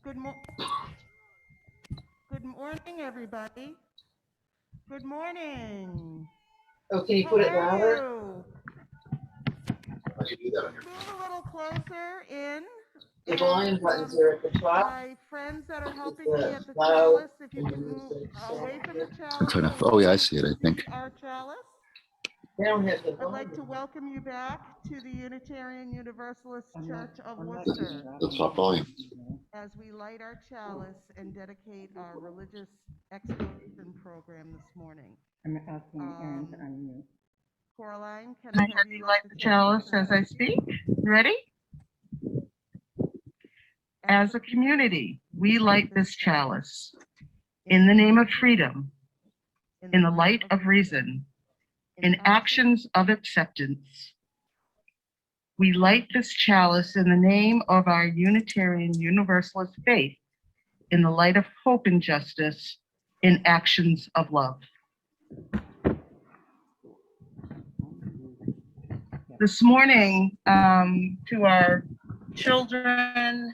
Good morning, everybody. Good morning. Okay, How put it are louder. you? How'd you do that on your Move a little closer in. The volume buttons are at the top. My friends that are helping It's me at the loud, chalice, if you and could then move there's away from the the chalice. Turn off. So Oh yeah, I we see it. I can think. see our chalice. They don't have the I'd like volume. to welcome you back to the Unitarian Universalist Church of Worcester The top volume. as we light our chalice and dedicate our religious exposition program this morning. I'm asking Aaron to unmute. Coraline, can I have you light the chalice as I speak? Ready? As a community, we light this chalice in the name of freedom, in the light of reason, in actions of acceptance. We light this chalice in the name of our Unitarian Universalist faith, in the light of hope and justice, in actions of love. This morning, to our children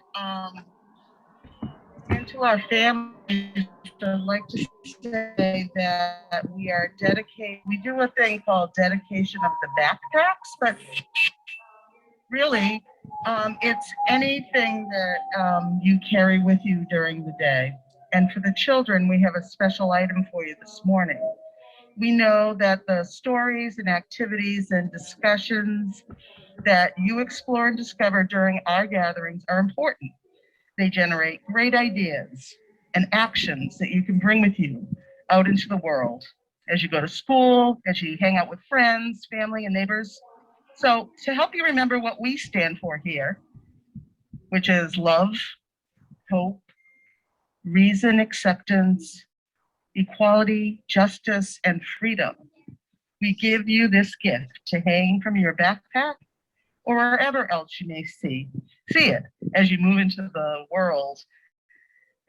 and to our families, I'd like to say that we are dedicated. We do a thing called dedication of the backpacks, but really, it's anything that you carry with you during the day. And for the children, we have a special item for you this morning. We know that the stories and activities and discussions that you explore and discover during our gatherings are important. They generate great ideas and actions that you can bring with you out into the world as you go to school, as you hang out with friends, family, and neighbors. So to help you remember what we stand for here, which is love, hope, reason, acceptance, equality, justice, and freedom, we give you this gift to hang from your backpack or wherever else you may see it as you move into the world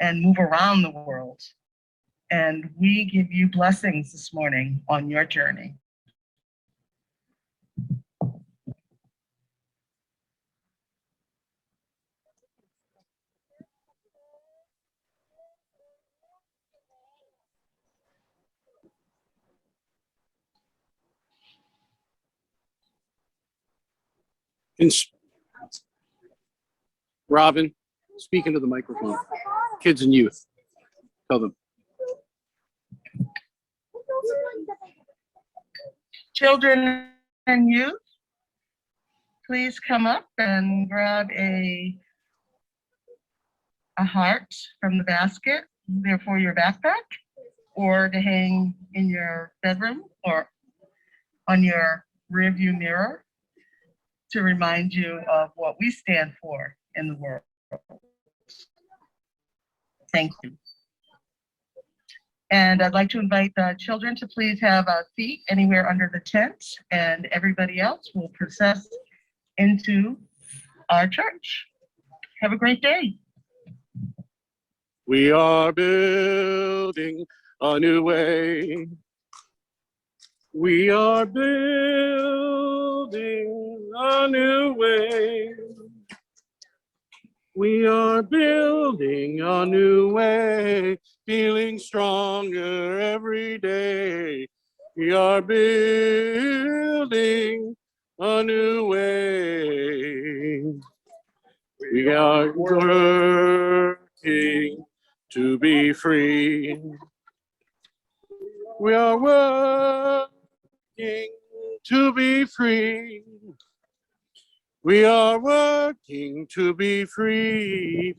and move around the world. And we give you blessings this morning on your journey. Robin, speak into the microphone. Kids and youth. Tell them. Children and youth, please come up and grab a heart from the basket, there for your backpack, or to hang in your bedroom or on your rearview mirror to remind you of what we stand for in the world. Thank you. And I'd like to invite the children to please have a seat anywhere under the tent, and everybody else will process into our church. Have a great day. We are building a new way. We are building a new way. We are building a new way, feeling stronger every day. We are building a new way. We are working to be free. We are working to be free. We are working to be free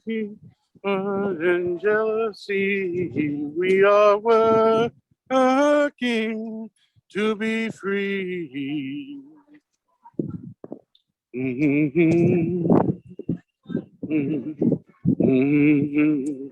and jealousy. We are working to be free. Mm-hmm. Mm-hmm. Mm-hmm.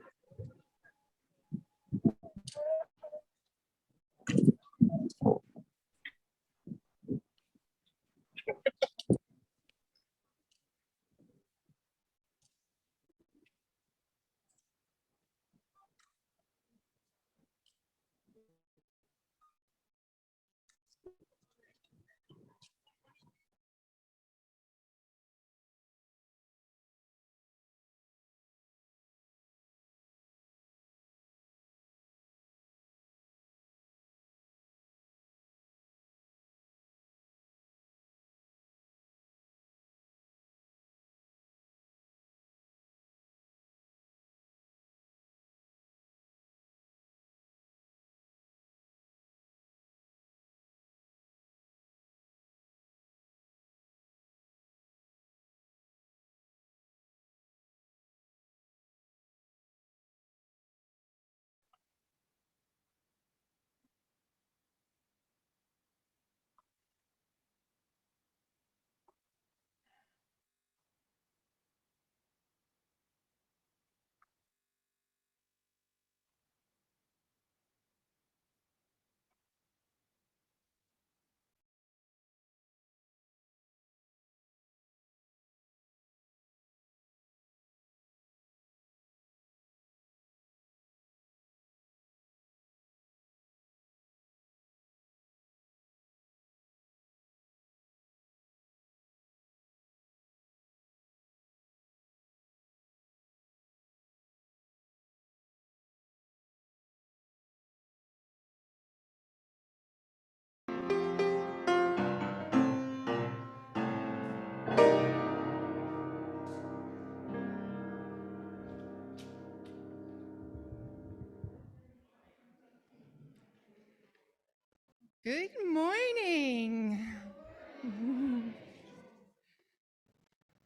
Good morning.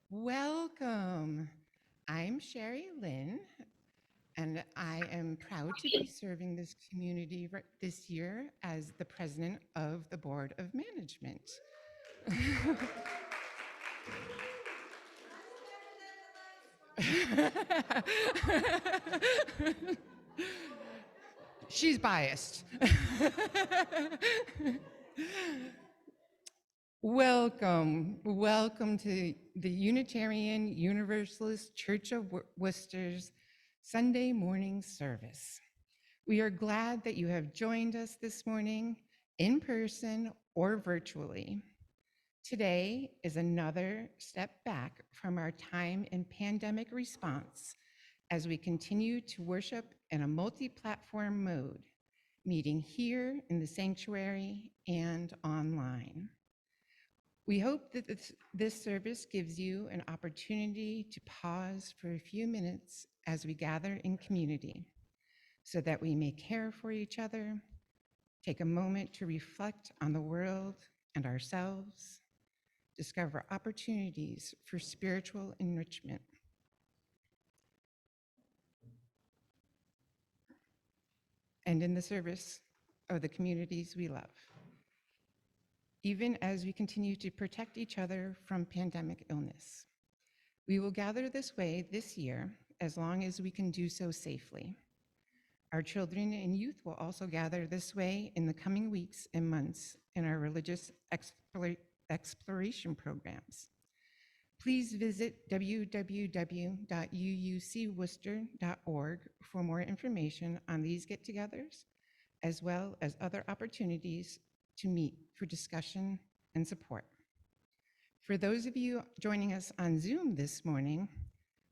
Welcome. I'm Sherry Lynn, and I am proud to be serving this community this year as the president of the Board of Management. She's biased. Welcome to the Unitarian Universalist Church of Worcester's Sunday morning service. We are glad that you have joined us this morning in person or virtually. Today is another step back from our time in pandemic response as we continue to worship in a multi-platform mode, meeting here in the sanctuary and online. We hope that this service gives you an opportunity to pause for a few minutes as we gather in community so that we may care for each other, take a moment to reflect on the world and ourselves, discover opportunities for spiritual enrichment. And in the service of the communities we love, even as we continue to protect each other from pandemic illness. We will gather this way this year as long as we can do so safely. Our children and youth will also gather this way in the coming weeks and months in our religious exploration programs. Please visit www.uucworcester.org for more information on these get-togethers, as well as other opportunities to meet for discussion and support. For those of you joining us on Zoom this morning,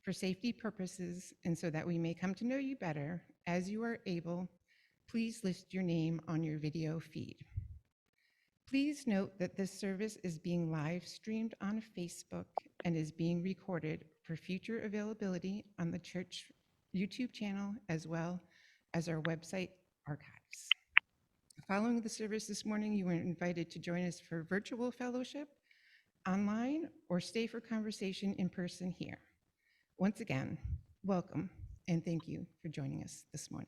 for safety purposes and so that we may come to know you better as you are able, please list your name on your video feed. Please note that this service is being live streamed on Facebook and is being recorded for future availability on the church YouTube channel as well as our website archives. Following the service this morning, you are invited to join us for virtual fellowship, online, or stay for conversation in person here. Once again, welcome and thank you for joining us this morning.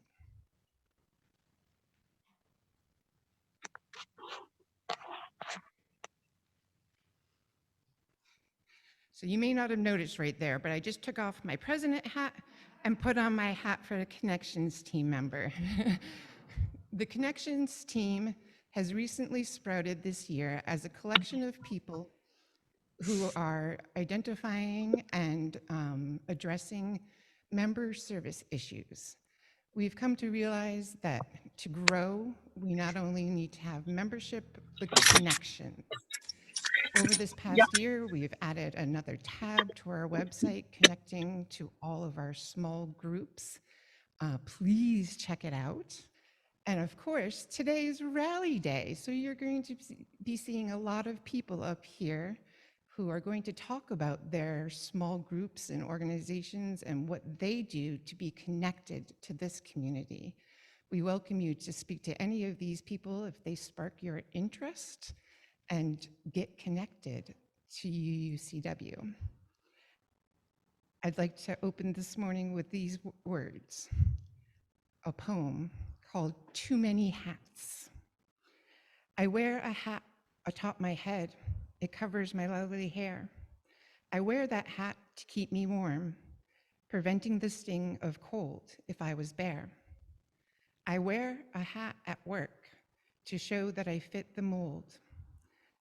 So you may not have noticed right there, but I just took off my president hat and put on my hat for a Connections team member. The Connections team has recently sprouted this year as a collection of people who are identifying and addressing member service issues. We've come to realize that to grow, we not only need to have membership, but connection. Over this past year, we've added another tab to our website connecting to all of our small groups. Please check it out. And of course, today is Rally Day, so you're going to be seeing a lot of people up here who are going to talk about their small groups and organizations and what they do to be connected to this community. We welcome you to speak to any of these people if they spark your interest and get connected to UUCW. I'd like to open this morning with these words, a poem called Too Many Hats. I wear a hat atop my head. It covers my lovely hair. I wear that hat to keep me warm, preventing the sting of cold if I was bare. I wear a hat at work to show that I fit the mold.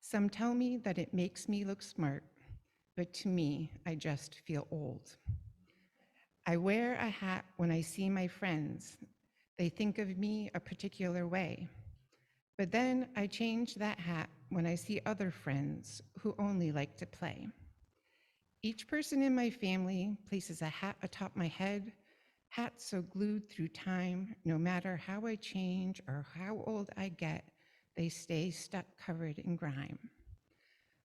Some tell me that it makes me look smart, but to me, I just feel old. I wear a hat when I see my friends. They think of me a particular way. But then I change that hat when I see other friends who only like to play. Each person in my family places a hat atop my head, hats so glued through time, no matter how I change or how old I get, they stay stuck covered in grime.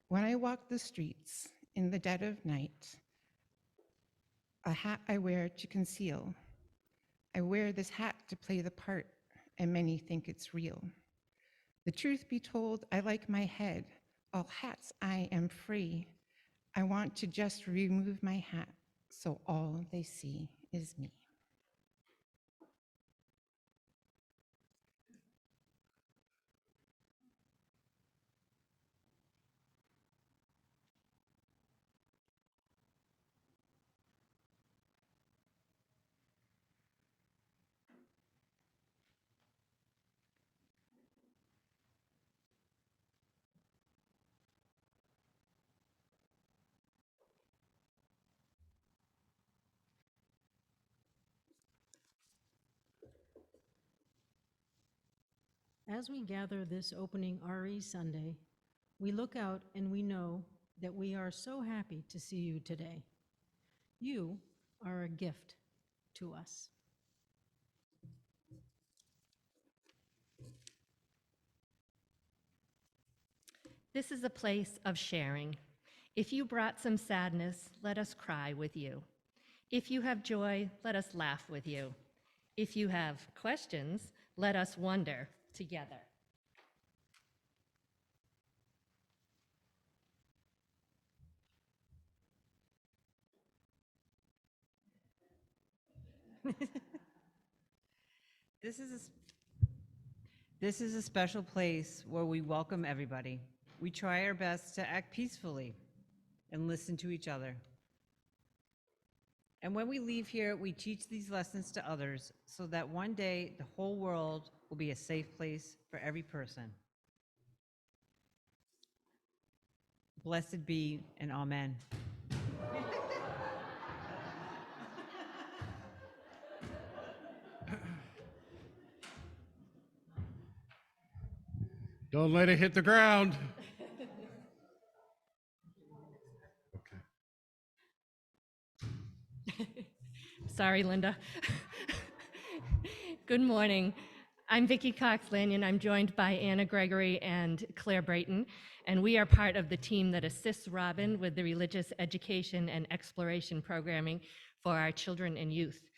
When I walk the streets in the dead of night, a hat I wear to conceal. I wear this hat to play the part, and many think it's real. The truth be told, I like my head. All hats, I am free. I want to just remove my hat so all they see is me. As we gather this opening RE Sunday, we look out and we know that we are so happy to see you today. You are a gift to us. This is a place of sharing. If you brought some sadness, let us cry with you. If you have joy, let us laugh with you. If you have questions, let us wonder together. This is a special place where we welcome everybody. We try our best to act peacefully and listen to each other. And when we leave here, we teach these lessons to others so that one day the whole world will be a safe place for every person. Blessed be and amen. Don't let it hit the ground. Sorry, Linda. Good morning. I'm Vicki Cox-Lanyon. I'm joined by Anna Gregory and Claire Brayton, and we are part of the team that assists Robin with the religious education and exploration programming for our children and youth.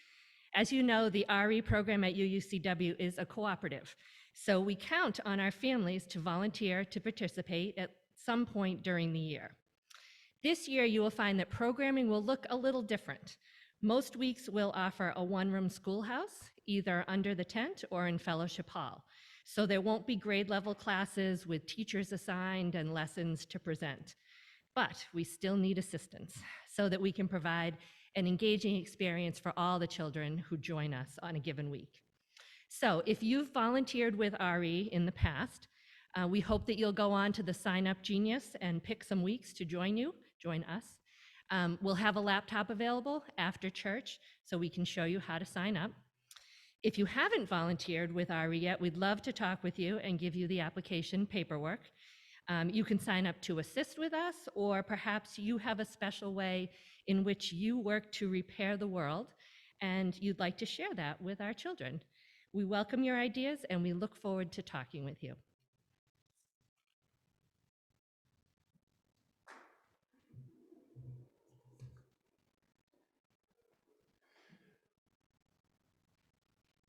As you know, the RE program at UUCW is a cooperative, so we count on our families to volunteer to participate at some point during the year. This year, you will find that programming will look a little different. Most weeks will offer a one-room schoolhouse, either under the tent or in Fellowship Hall. So there won't be grade level classes with teachers assigned and lessons to present. But we still need assistance so that we can provide an engaging experience for all the children who join us on a given week. So if you've volunteered with RE in the past, we hope that you'll go on to the Sign Up Genius and pick some weeks to join us. We'll have a laptop available after church so we can show you how to sign up. If you haven't volunteered with RE yet, we'd love to talk with you and give you the application paperwork. You can sign up to assist with us, or perhaps you have a special way in which you work to repair the world and you'd like to share that with our children. We welcome your ideas and we look forward to talking with you.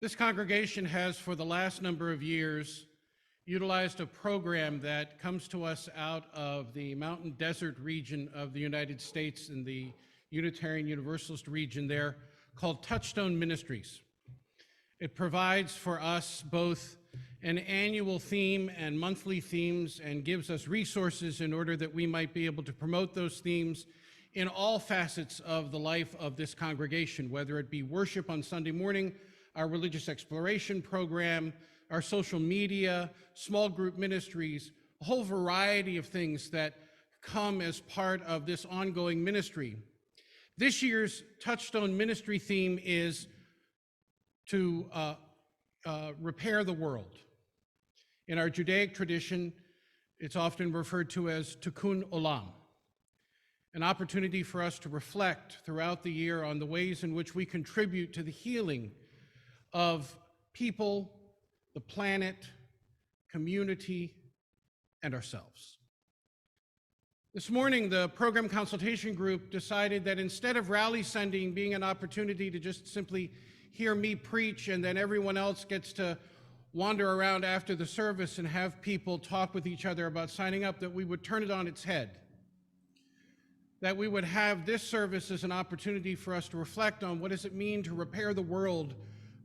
This congregation has, for the last number of years, utilized a program that comes to us out of the mountain desert region of the United States in the Unitarian Universalist region there, called Touchstone Ministries. It provides for us both an annual theme and monthly themes and gives us resources in order that we might be able to promote those themes in all facets of the life of this congregation, whether it be worship on Sunday morning, our religious exploration program, our social media, small group ministries, a whole variety of things that come as part of this ongoing ministry. This year's Touchstone Ministry theme is to repair the world. In our Judaic tradition, it's often referred to as Tikkun Olam, an opportunity for us to reflect throughout the year on the ways in which we contribute to the healing of people, the planet, community, and ourselves. This morning, the program consultation group decided that instead of Rally Sunday being an opportunity to just simply hear me preach and then everyone else gets to wander around after the service and have people talk with each other about signing up, that we would turn it on its head. That we would have this service as an opportunity for us to reflect on what does it mean to repair the world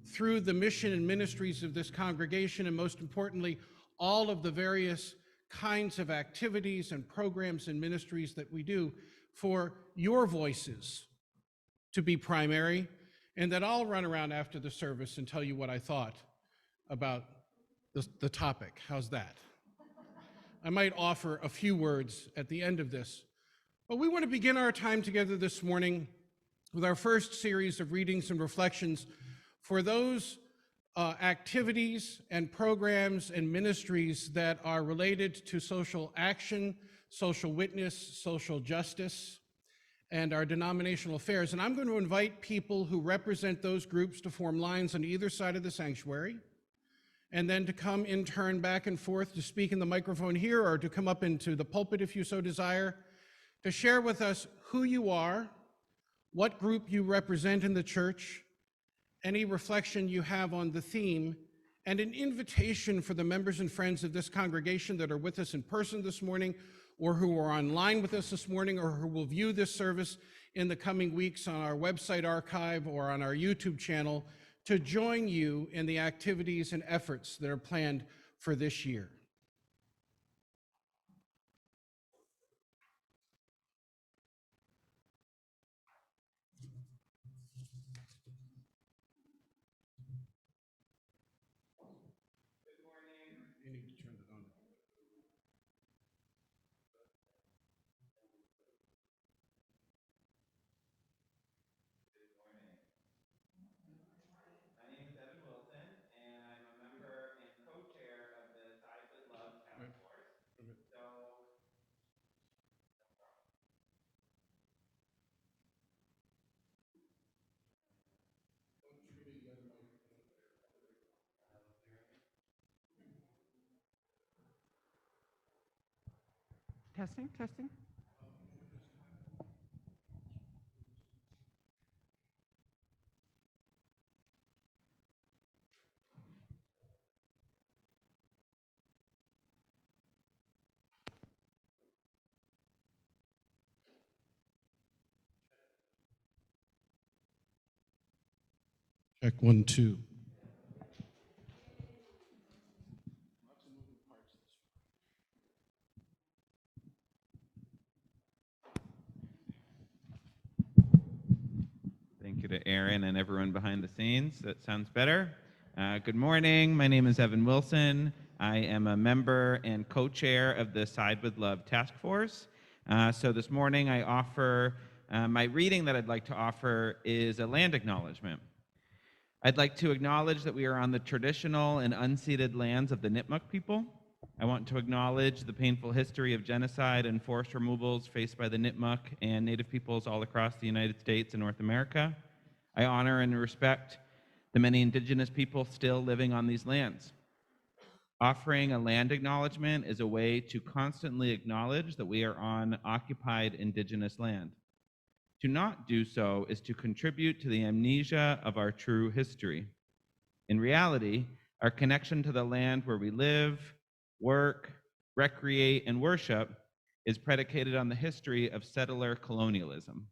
through the mission and ministries of this congregation, and most importantly, all of the various kinds of activities and programs and ministries that we do, for your voices to be primary, and that I'll run around after the service and tell you what I thought about the topic. How's that? I might offer a few words at the end of this. But we want to begin our time together this morning with our first series of readings and reflections for those activities and programs and ministries that are related to social action, social witness, social justice, and our denominational affairs. And I'm going to invite people who represent those groups to form lines on either side of the sanctuary, and then to come in turn back and forth to speak in the microphone here, or to come up into the pulpit if you so desire, to share with us who you are, what group you represent in the church, any reflection you have on the theme, and an invitation for the members and friends of this congregation that are with us in person this morning, or who are online with us this morning, or who will view this service in the coming weeks on our website archive or on our YouTube channel, to join you in the activities and efforts that are planned for this year. You need to turn it on. My name is Evan Wilson, and I'm a member and co-chair of the Side with Love Task Force. So, Testing, testing. Check 1, 2. thank you to Aaron and everyone behind the scenes. That sounds better. Good morning. My name is Evan Wilson. I am a member and co-chair of the Side with Love Task Force. So this morning I offer, my reading that I'd like to offer is a land acknowledgement. I'd like to acknowledge that we are on the traditional and unceded lands of the Nipmuc people. I want to acknowledge the painful history of genocide and forced removals faced by the Nipmuc and Native peoples all across the United States and North America. I honor and respect the many indigenous people still living on these lands. Offering a land acknowledgement is a way to constantly acknowledge that we are on occupied indigenous land. To not do so is to contribute to the amnesia of our true history. In reality, our connection to the land where we live, work, recreate, and worship is predicated on the history of settler colonialism.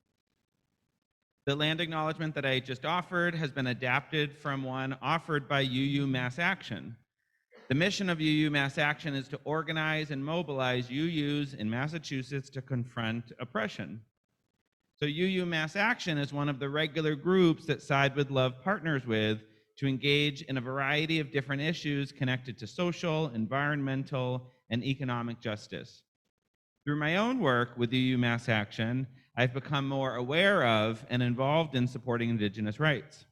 The land acknowledgement that I just offered has been adapted from one offered by UU Mass Action. The mission of UU Mass Action is to organize and mobilize UUs in Massachusetts to confront oppression. So UU Mass Action is one of the regular groups that Side with Love partners with to engage in a variety of different issues connected to social, environmental, and economic justice. Through my own work with UU Mass Action, I've become more aware of and involved in supporting Indigenous rights.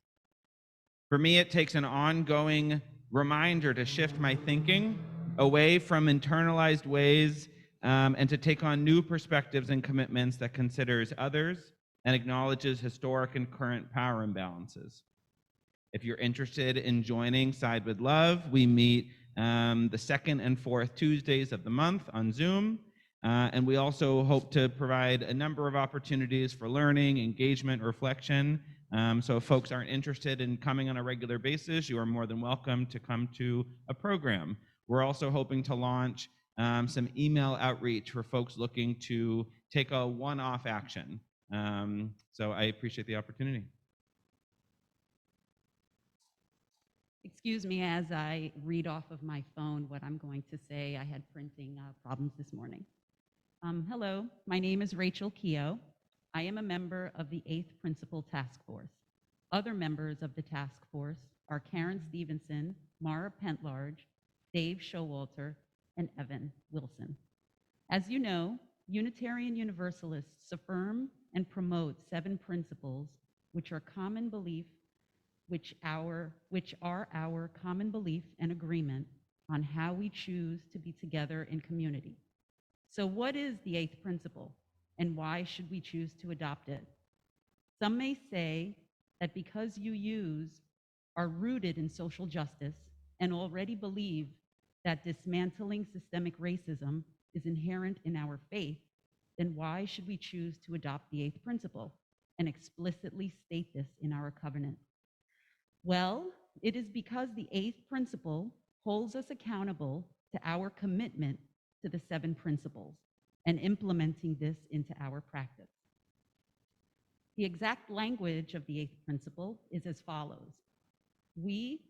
For me, it takes an ongoing reminder to shift my thinking away from internalized ways and to take on new perspectives and commitments that considers others and acknowledges historic and current power imbalances. If you're interested in joining Side with Love, we meet the second and fourth Tuesdays of the month on Zoom. And we also hope to provide a number of opportunities for learning, engagement, reflection So if folks aren't interested in coming on a regular basis, you are more than welcome to come to a program. We're also hoping to launch some email outreach for folks looking to take a one-off action. So I appreciate the opportunity. Excuse me as I read off of my phone what I'm going to say. I had printing problems this morning. Hello, my name is Rachel Keogh. I am a member of the 8th Principal Task Force. Other members of the task force are Karen Stevenson, Mara Pentlarge, Dave Showalter, and Evan Wilson. As you know, Unitarian Universalists affirm and promote 7 principles which are common belief, which are our common belief and agreement on how we choose to be together in community. So what is the 8th principle, and why should we choose to adopt it? Some may say that because UUs are rooted in social justice and already believe that dismantling systemic racism is inherent in our faith, then why should we choose to adopt the 8th principle and explicitly state this in our covenant? Well, it is because the 8th principle holds us accountable to our commitment to the 7 principles and implementing this into our practice. The exact language of the 8th principle is as follows. We,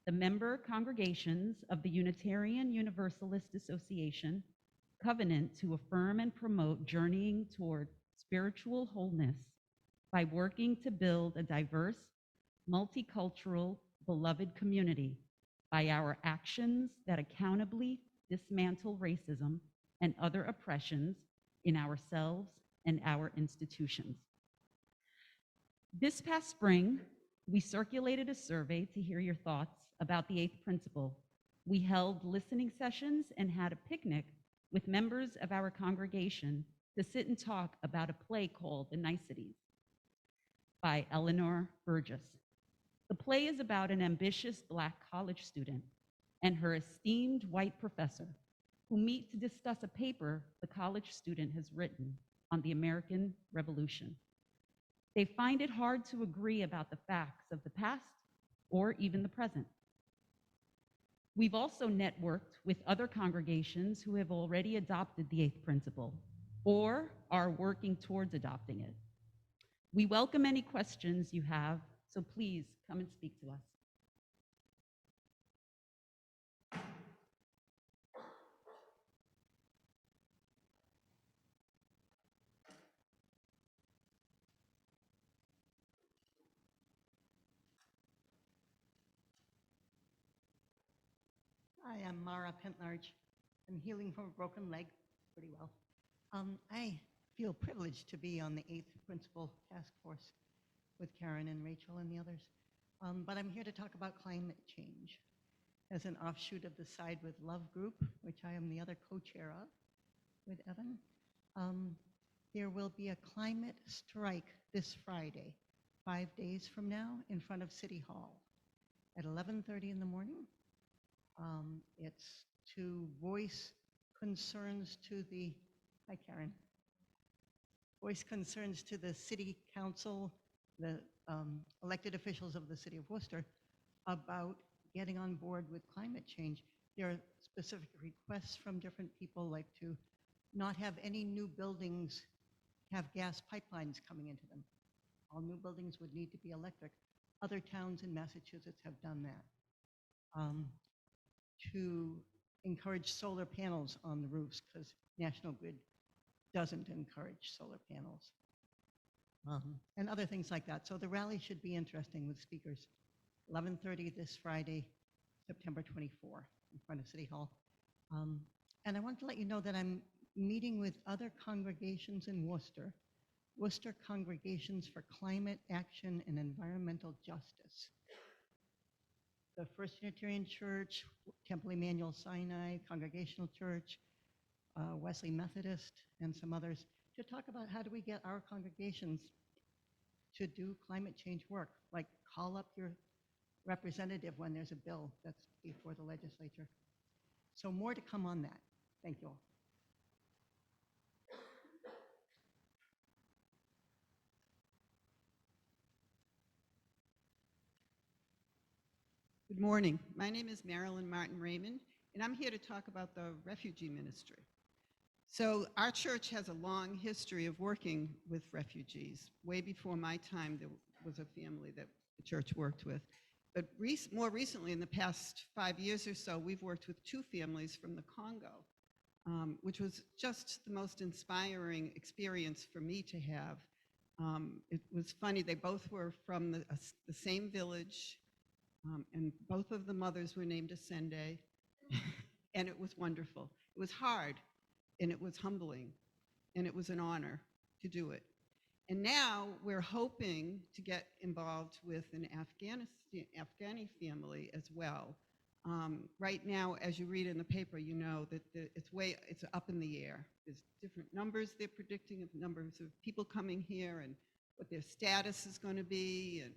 the member congregations of the Unitarian Universalist Association, covenant to affirm and promote journeying toward spiritual wholeness by working to build a diverse, multicultural, beloved community by our actions that accountably dismantle racism and other oppressions in ourselves and our institutions. This past spring, we circulated a survey to hear your thoughts about the 8th principle. We held listening sessions and had a picnic with members of our congregation to sit and talk about a play called The Niceties by Eleanor Burgess. The play is about an ambitious Black college student and her esteemed white professor who meet to discuss a paper the college student has written on the American Revolution. They find it hard to agree about the facts of the past or even the present. We've also networked with other congregations who have already adopted the 8th principle or are working towards adopting it. We welcome any questions you have, so please come and speak to us. Hi, I'm Mara Pentlarge. I'm healing from a broken leg pretty well. I feel privileged to be on the 8th Principal Task Force with Karen and Rachel and the others. But I'm here to talk about climate change as an offshoot of the Side with Love group, which I am the other co-chair of with Evan. There will be a climate strike this Friday, 5 days from now, in front of City Hall at 11:30 in the morning. It's to voice concerns to the, hi Karen, voice concerns to the City Council, the elected officials of the City of Worcester about getting on board with climate change. There are specific requests from different people, like to not have any new buildings have gas pipelines coming into them. All new buildings would need to be electric. Other towns in Massachusetts have done that. To encourage solar panels on the roofs, because National Grid doesn't encourage solar panels. And other things like that. So the rally should be interesting with speakers. 11:30 this Friday, September 24, in front of City Hall. And I want to let you know that I'm meeting with other congregations in Worcester, Worcester Congregations for Climate Action and Environmental Justice. The First Unitarian Church, Temple Emmanuel Sinai, Congregational Church, Wesley Methodist, and some others, to talk about how do we get our congregations to do climate change work, like call up your representative when there's a bill that's before the legislature. So more to come on that. Thank you all. Good morning. My name is Marilyn Martin Raymond, and I'm here to talk about the refugee ministry. So our church has a long history of working with refugees. Way before my time, there was a family that the church worked with. But more recently, in the past 5 years or so, we've worked with 2 families from the Congo, which was just the most inspiring experience for me to have. It was funny, they both were from the same village, and both of the mothers were named Ascende, and it was wonderful. It was hard, and it was humbling, and it was an honor to do it. And now we're hoping to get involved with an Afghani family as well. Right now, as you read in the paper, you know that it's up in the air. There's different numbers they're predicting of numbers of people coming here and what their status is going to be, and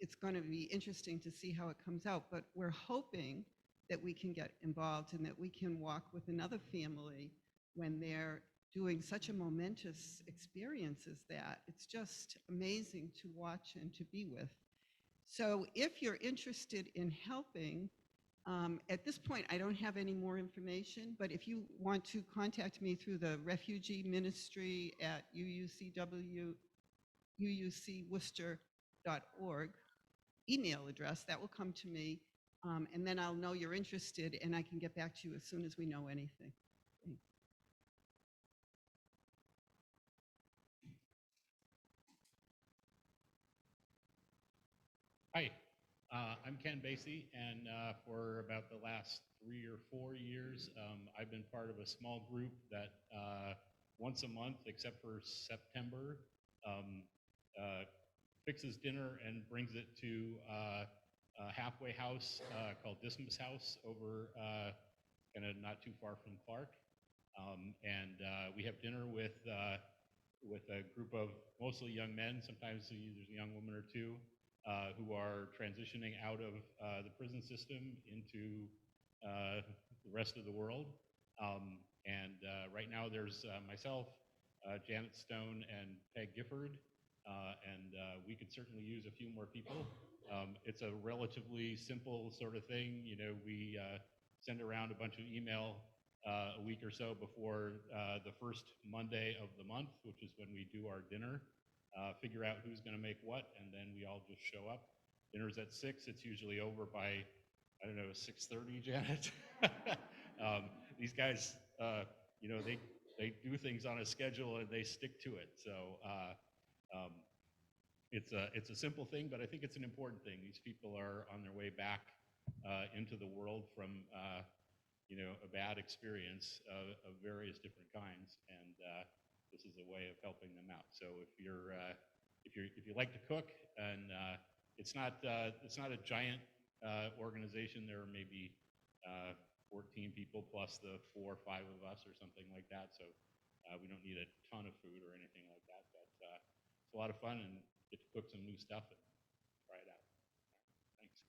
it's going to be interesting to see how it comes out. But we're hoping that we can get involved and that we can walk with another family when they're doing such a momentous experience as that. It's just amazing to watch and to be with. So if you're interested in helping, at this point, I don't have any more information, but if you want to contact me through the refugee ministry at uucworcester.org email address, that will come to me, and then I'll know you're interested, and I can get back to you as soon as we know anything. Thanks. Hi, I'm Ken Basie, and for about the last 3 or 4 years, I've been part of a small group that once a month, except for September, fixes dinner and brings it to a halfway house called Dismas House over kind of not too far from Clark. And we have dinner with a group of mostly young men. Sometimes there's a young woman or two who are transitioning out of the prison system into the rest of the world. And right now there's myself, Janet Stone, and Peg Gifford. And we could certainly use a few more people. It's a relatively simple sort of thing. You know, we send around a bunch of email a week or so before the first Monday of the month, which is when we do our dinner, figure out who's going to make what, and then we all just show up. Dinner's at 6. It's usually over by, I don't know, 6:30, Janet. These guys, you know, they do things on a schedule and they stick to it. So it's a simple thing, but I think it's an important thing. These people are on their way back into the world from you know, a bad experience of various different kinds, and this is a way of helping them out. So if you like to cook, and it's not a giant organization. There are maybe 14 people plus the 4 or 5 of us or something like that. So we don't need a ton of food or anything like that. But it's a lot of fun, and get to cook some new stuff and try it out. Thanks.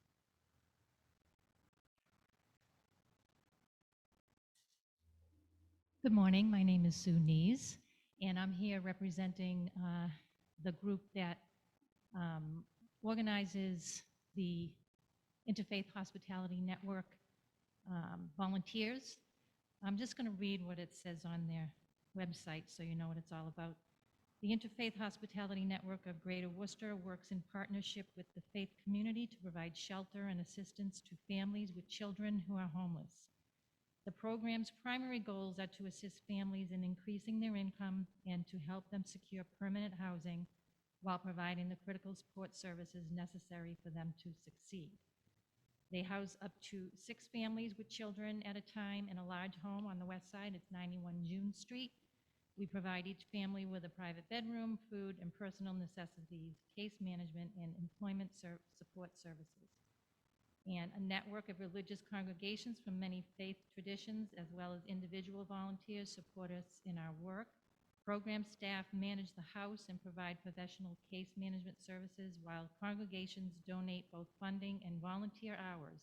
Good morning. My name is Sue Nees, and I'm here representing the group that organizes the Interfaith Hospitality Network volunteers. I'm just going to read what it says on their website so you know what it's all about. The Interfaith Hospitality Network of Greater Worcester works in partnership with the faith community to provide shelter and assistance to families with children who are homeless. The program's primary goals are to assist families in increasing their income and to help them secure permanent housing while providing the critical support services necessary for them to succeed. They house up to 6 families with children at a time in a large home on the west side. It's 91 June Street. We provide each family with a private bedroom, food and personal necessities, case management, and employment support services. And a network of religious congregations from many faith traditions, as well as individual volunteers, support us in our work. Program staff manage the house and provide professional case management services, while congregations donate both funding and volunteer hours.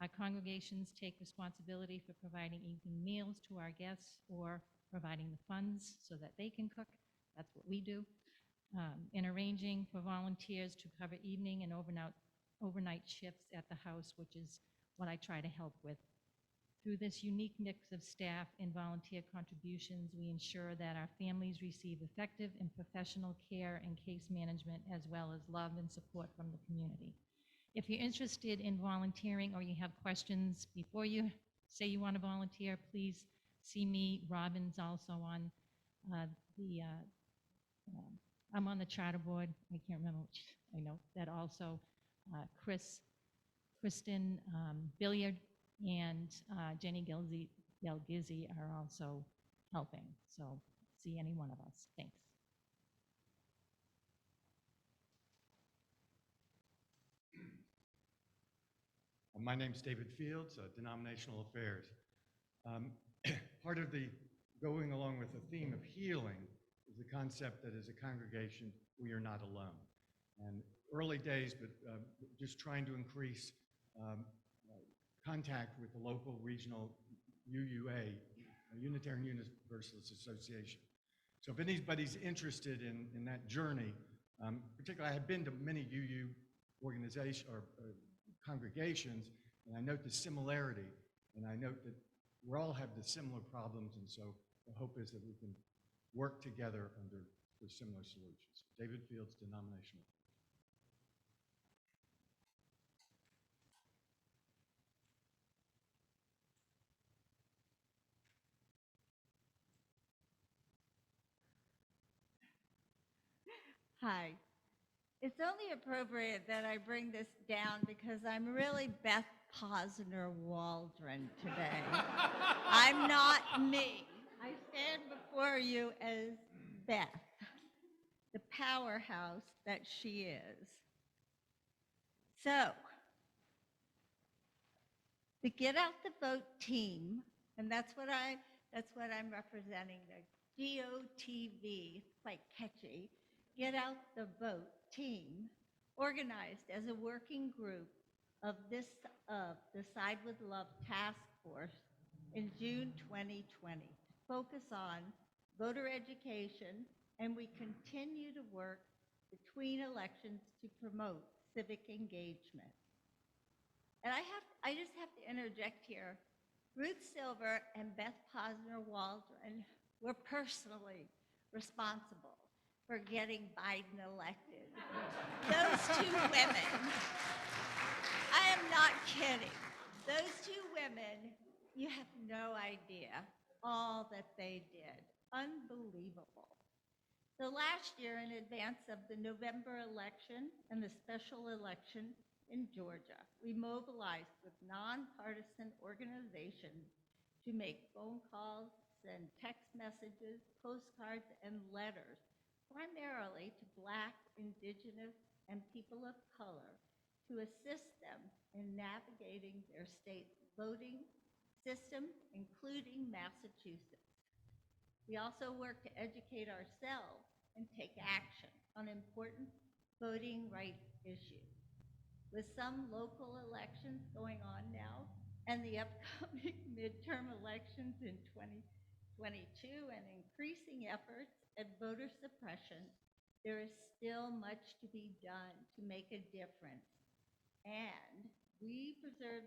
Our congregations take responsibility for providing evening meals to our guests or providing the funds so that they can cook. That's what we do. And arranging for volunteers to cover evening and overnight shifts at the house, which is what I try to help with. Through this unique mix of staff and volunteer contributions, we ensure that our families receive effective and professional care and case management, as well as love and support from the community. If you're interested in volunteering or you have questions before you say you want to volunteer, please see me. Robin's also on I'm on the charter board. I can't remember which. I know that also Kristen Billiard and Jenny Gelgizzi are also helping. So see any one of us. Thanks. My name's David Fields, Denominational Affairs. Part of the going along with the theme of healing is the concept that as a congregation, we are not alone. And early days, but just trying to increase contact with the local regional UUA, Unitarian Universalist Association. So if anybody's interested in that journey, particularly I have been to many UU organizations or congregations, and I note the similarity, and I note that we all have the similar problems, and so the hope is that we can work together for similar solutions. David Fields, Denominational. Hi. It's only appropriate that I bring this down because I'm really Beth Posner Waldron today. I'm not me. I stand before you as Beth, the powerhouse that she is. So, the Get Out the Vote team, and that's what I'm representing, the GOTV, quite catchy, Get Out the Vote team, organized as a working group of the Side with Love Task Force in June 2020 to focus on voter education, and we continue to work between elections to promote civic engagement. And I just have to interject here. Ruth Silver and Beth Posner Waldron were personally responsible for getting Biden elected. Those two women, I am not kidding. Those two women, you have no idea all that they did. Unbelievable. So last year, in advance of the November election and the special election in Georgia, we mobilized with nonpartisan organizations to make phone calls, send text messages, postcards, and letters, primarily to Black, Indigenous, and people of color, to assist them in navigating their state's voting system, including Massachusetts. We also work to educate ourselves and take action on important voting rights issues. With some local elections going on now and the upcoming midterm elections in 2022 and increasing efforts at voter suppression, there is still much to be done to make a difference. And we preserve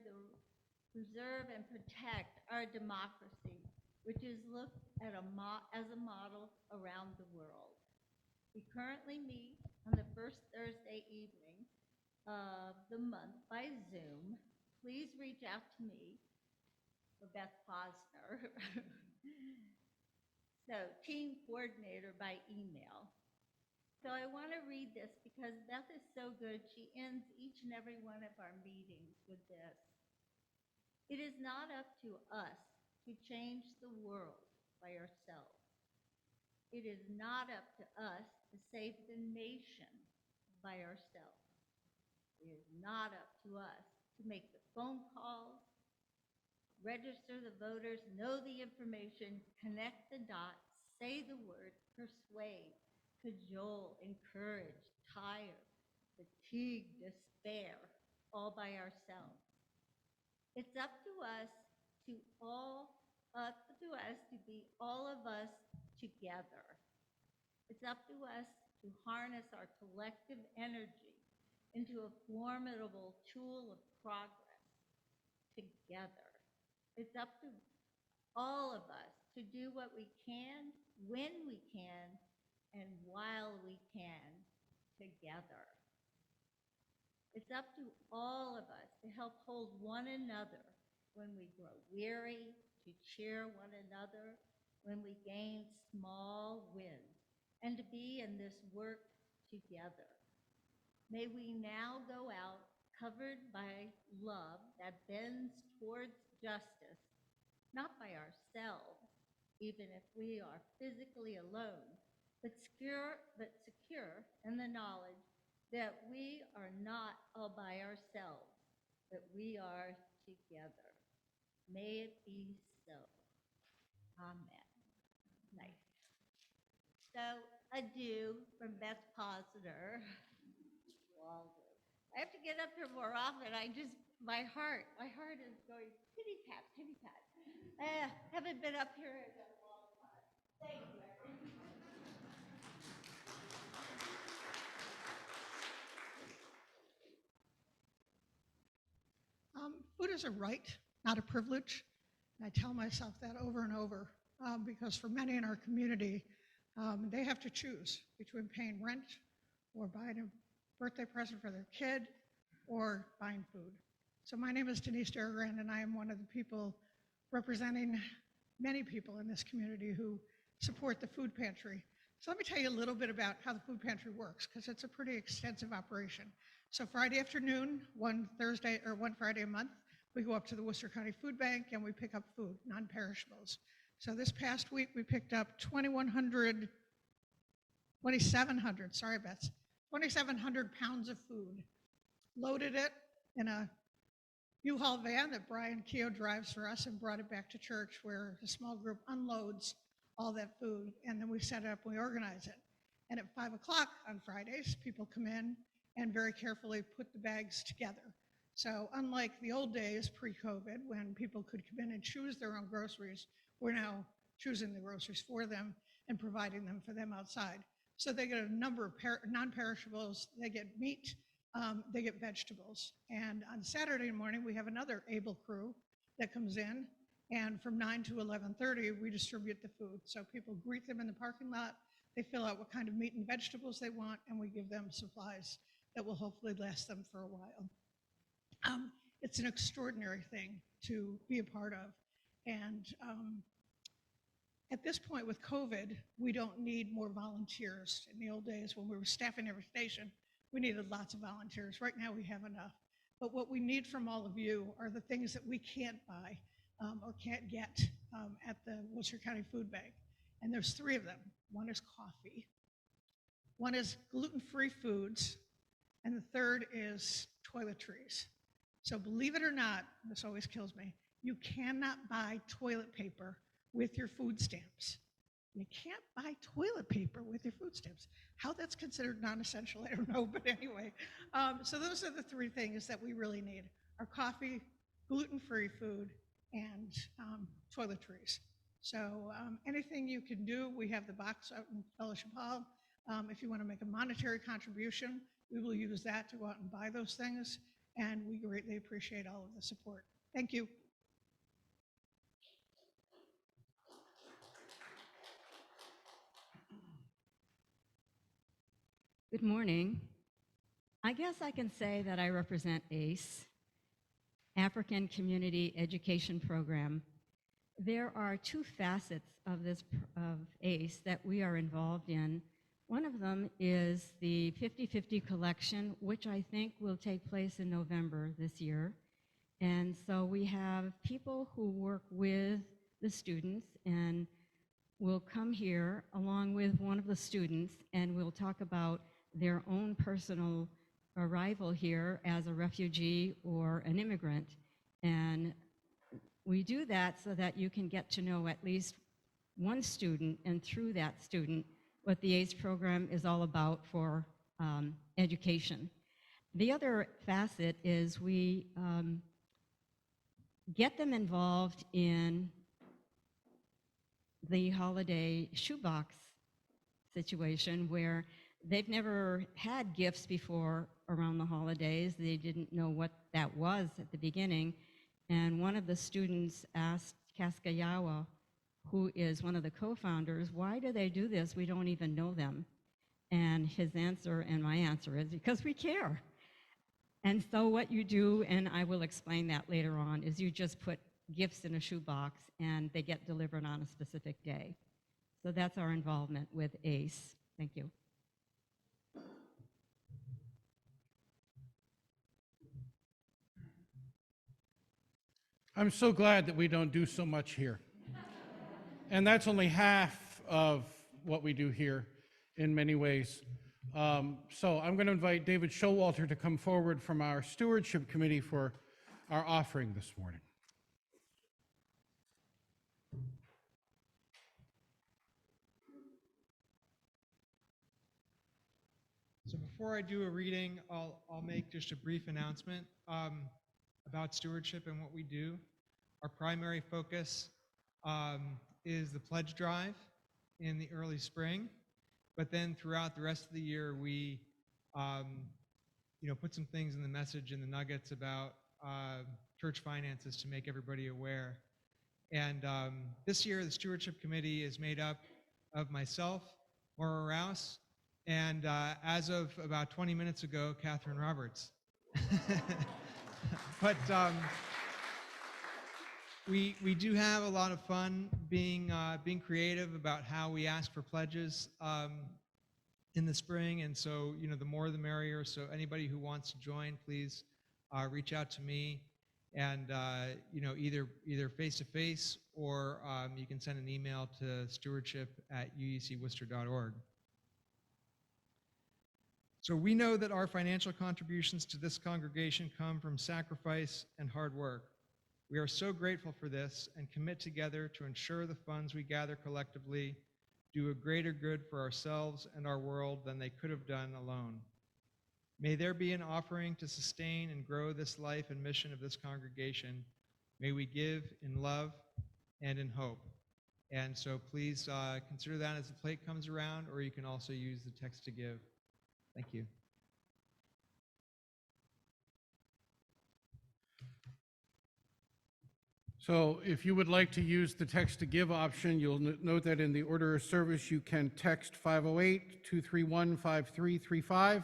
and protect our democracy, which is looked at as a model around the world. We currently meet on the first Thursday evening of the month by Zoom. Please reach out to me, Beth Posner, so team coordinator by email. So I want to read this because Beth is so good. She ends each and every one of our meetings with this. It is not up to us to change the world by ourselves. It is not up to us to save the nation by ourselves. It is not up to us to make the phone calls, register the voters, know the information, connect the dots, say the word, persuade, cajole, encourage, tire, fatigue, despair, all by ourselves. It's up to us to be all of us together. It's up to us to harness our collective energy into a formidable tool of progress together. It's up to all of us to do what we can, when we can, and while we can together. It's up to all of us to help hold one another when we grow weary, to cheer one another when we gain small wins, and to be in this work together. May we now go out covered by love that bends towards justice, not by ourselves, even if we are physically alone, but secure in the knowledge that we are not all by ourselves, but we are together. May it be so. Amen. Nice. So, adieu from Beth Posner. Walden. I have to get up here more often. My heart is going pitty pat, pitty pat. I haven't been up here in a long time. Thank you. Food is a right, not a privilege. And I tell myself that over and over because for many in our community, they have to choose between paying rent or buying a birthday present for their kid or buying food. So my name is Denise Derrigan, and I am one of the people representing many people in this community who support the food pantry. So let me tell you a little bit about how the food pantry works, because it's a pretty extensive operation. So Friday afternoon, one Friday a month, we go up to the Worcester County Food Bank and we pick up food, non-perishables. So this past week we picked up 2,700 pounds of food, loaded it in a U-Haul van that Brian Keogh drives for us and brought it back to church where a small group unloads all that food, and then we set it up and we organize it. And at 5 o'clock on Fridays, people come in and very carefully put the bags together. So unlike the old days pre-COVID when people could come in and choose their own groceries, we're now choosing the groceries for them and providing them for them outside. So they get a number of non-perishables, they get meat, they get vegetables. And on Saturday morning, we have another able crew that comes in, and from 9 to 11:30, we distribute the food. So people greet them in the parking lot, they fill out what kind of meat and vegetables they want, and we give them supplies that will hopefully last them for a while. It's an extraordinary thing to be a part of. And at this point with COVID, we don't need more volunteers. In the old days when we were staffing every station, we needed lots of volunteers. Right now we have enough. But what we need from all of you are the things that we can't buy or can't get at the Worcester County Food Bank. And there's 3 of them. One is coffee, one is gluten-free foods, and the third is toiletries. So believe it or not, this always kills me, you cannot buy toilet paper with your food stamps. You can't buy toilet paper with your food stamps. How that's considered non-essential, I don't know, but anyway. So those are the 3 things that we really need, are coffee, gluten-free food, and toiletries. So anything you can do, we have the box out in Fellowship Hall. If you want to make a monetary contribution, we will use that to go out and buy those things, and we greatly appreciate all of the support. Thank you. Good morning. I guess I can say that I represent ACE, African Community Education Program. There are 2 facets of ACE that we are involved in. One of them is the 50-50 collection, which I think will take place in November this year. And so we have people who work with the students and will come here along with one of the students, and we'll talk about their own personal arrival here as a refugee or an immigrant. And we do that so that you can get to know at least one student, and through that student, what the ACE program is all about for education. The other facet is we get them involved in the holiday shoebox situation where they've never had gifts before around the holidays. They didn't know what that was at the beginning. And one of the students asked Kaskayawa, who is one of the co-founders, why do they do this? We don't even know them. And his answer and my answer is because we care. And so what you do, and I will explain that later on, is you just put gifts in a shoebox and they get delivered on a specific day. So that's our involvement with ACE. Thank you. I'm so glad that we don't do so much here. And that's only half of what we do here in many ways. So I'm going to invite David Showalter to come forward from our Stewardship Committee for our offering this morning. So before I do a reading, I'll make just a brief announcement about stewardship and what we do. Our primary focus is the pledge drive in the early spring, but then throughout the rest of the year, we put some things in the message and the nuggets about church finances to make everybody aware. And this year, the Stewardship Committee is made up of myself, Maura Rouse, and as of about 20 minutes ago, Catherine Roberts. But we do have a lot of fun being creative about how we ask for pledges in the spring, and so the more the merrier. So anybody who wants to join, please reach out to me, and either face to face or you can send an email to stewardship@uecworcester.org. So we know that our financial contributions to this congregation come from sacrifice and hard work. We are so grateful for this and commit together to ensure the funds we gather collectively do a greater good for ourselves and our world than they could have done alone. May there be an offering to sustain and grow this life and mission of this congregation. May we give in love and in hope. And so please consider that as the plate comes around, or you can also use the text to give. Thank you. So if you would like to use the text to give option, you'll note that in the order of service, you can text 508-231-5335. You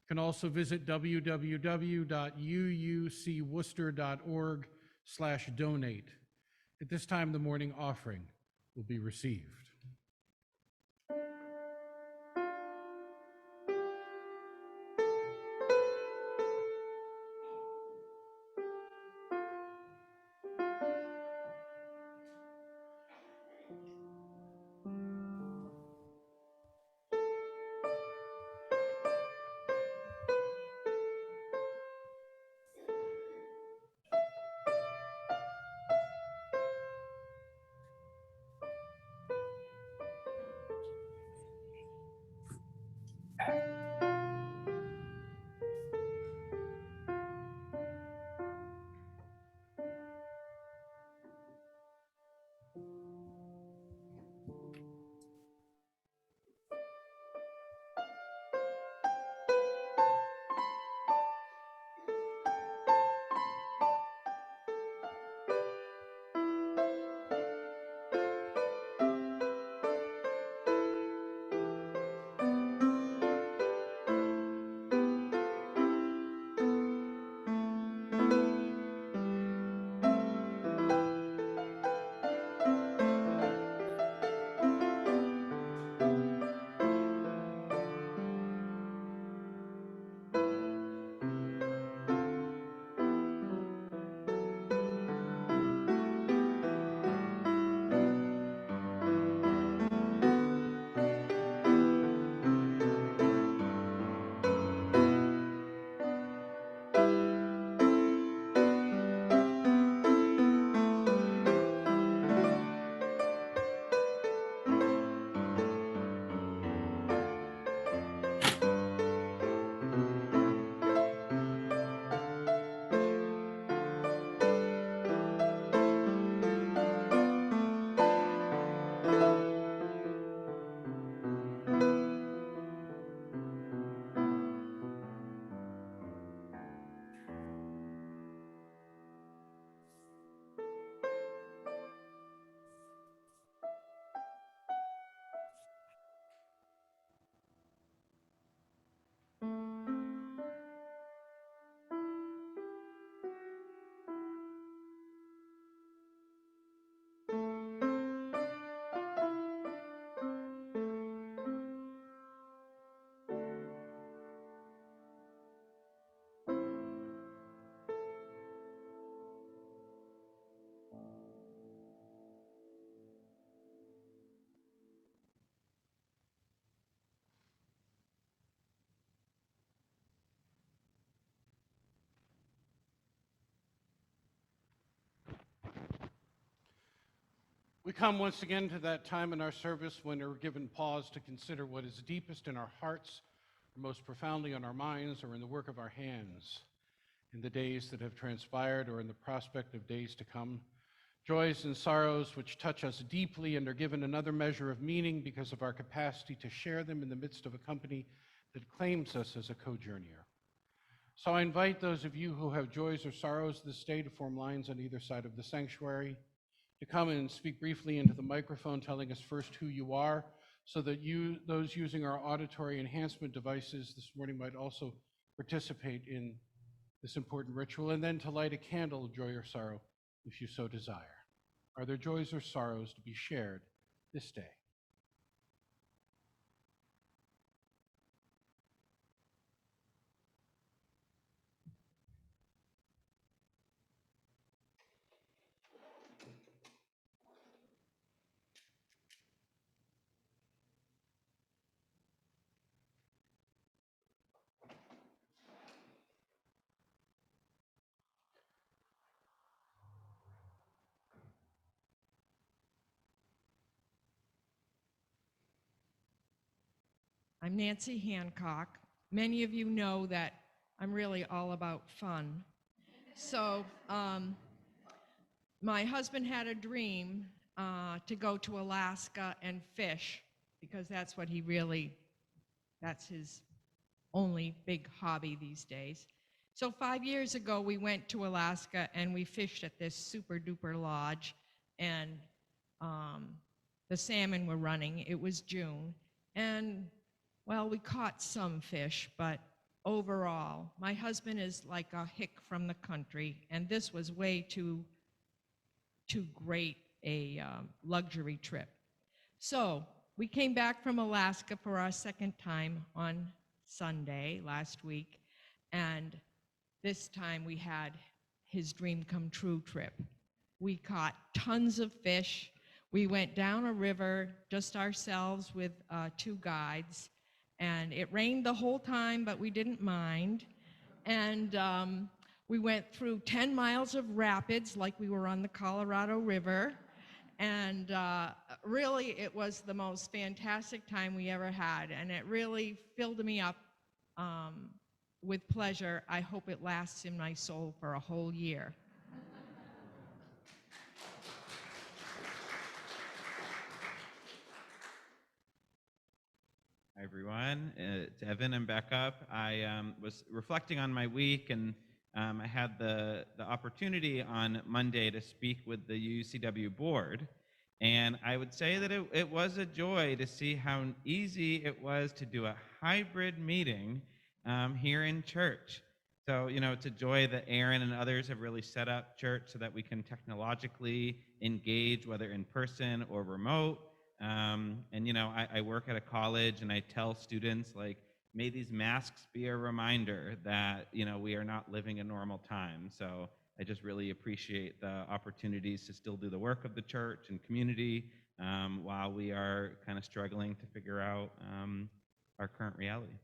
can also visit www.uucworcester.org/donate. At this time, the morning offering will be received. We come once again to that time in our service when we're given pause to consider what is deepest in our hearts, most profoundly on our minds, or in the work of our hands, in the days that have transpired or in the prospect of days to come. Joys and sorrows which touch us deeply and are given another measure of meaning because of our capacity to share them in the midst of a company that claims us as a co-journeyer. So I invite those of you who have joys or sorrows this day to form lines on either side of the sanctuary, to come and speak briefly into the microphone, telling us first who you are, so that those using our auditory enhancement devices this morning might also participate in this important ritual, and then to light a candle of joy or sorrow if you so desire. Are there joys or sorrows to be shared this day? I'm Nancy Hancock. Many of you know that I'm really all about fun. So my husband had a dream to go to Alaska and fish, because that's what that's his only big hobby these days. So 5 years ago, we went to Alaska and we fished at this super duper lodge, and the salmon were running. It was June, and well, we caught some fish, but overall, my husband is like a hick from the country, and this was way too great a luxury trip. So we came back from Alaska for our second time on Sunday last week, and this time we had his dream come true trip. We caught tons of fish. We went down a river just ourselves with 2 guides. And it rained the whole time, but we didn't mind. And we went through 10 miles of rapids like we were on the Colorado River. And really, it was the most fantastic time we ever had. And it really filled me up with pleasure. I hope it lasts in my soul for a whole year. Hi, everyone. It's Evan and Becca. I was reflecting on my week, and I had the opportunity on Monday to speak with the UCW board. And I would say that it was a joy to see how easy it was to do a hybrid meeting here in church. So, it's a joy that Aaron and others have really set up church so that we can technologically engage, whether in person or remote. I work at a college, and I tell students, like, may these masks be a reminder that, we are not living a normal time. So I just really appreciate the opportunities to still do the work of the church and community while we are kind of struggling to figure out our current reality.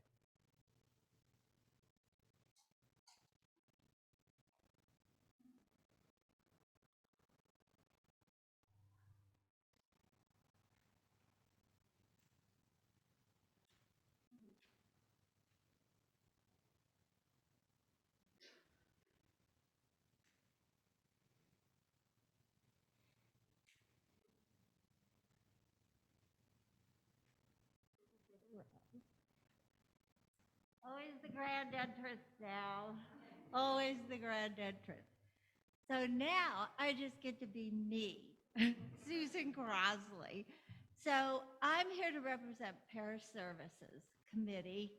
Always the grand entrance now. Always the grand entrance. So now I just get to be me, Susan Crosley. So I'm here to represent Parish Services Committee,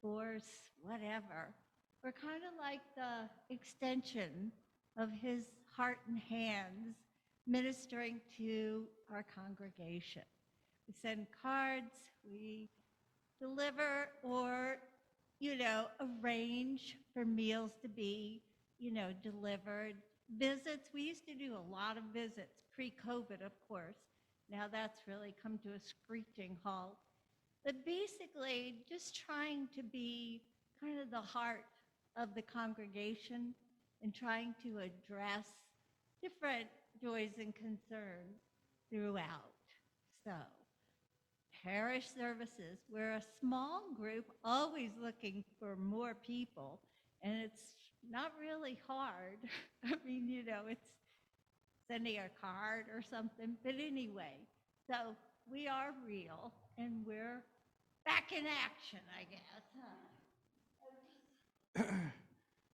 force, whatever. We're kind of like the extension of his heart and hands ministering to our congregation. We send cards, we deliver, or arrange for meals to be, delivered. Visits, we used to do a lot of visits pre-COVID, of course. Now that's really come to a screeching halt. But basically, just trying to be kind of the heart of the congregation and trying to address different joys and concerns. throughout. So, parish services, we're a small group, always looking for more people, and it's not really hard. I mean, it's sending a card or something, but anyway, so we are real, and we're back in action, I guess.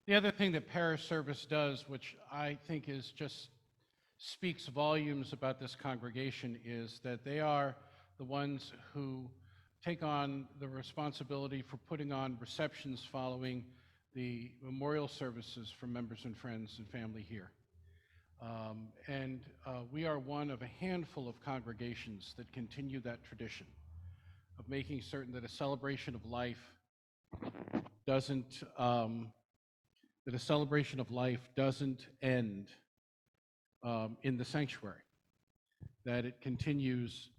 The other thing that parish service does, which I think is just speaks volumes about this congregation, is that they are the ones who take on the responsibility for putting on receptions following the memorial services for members and friends and family here. We are one of a handful of congregations that continue that tradition of making certain that a celebration of life doesn't end in the sanctuary, that it continues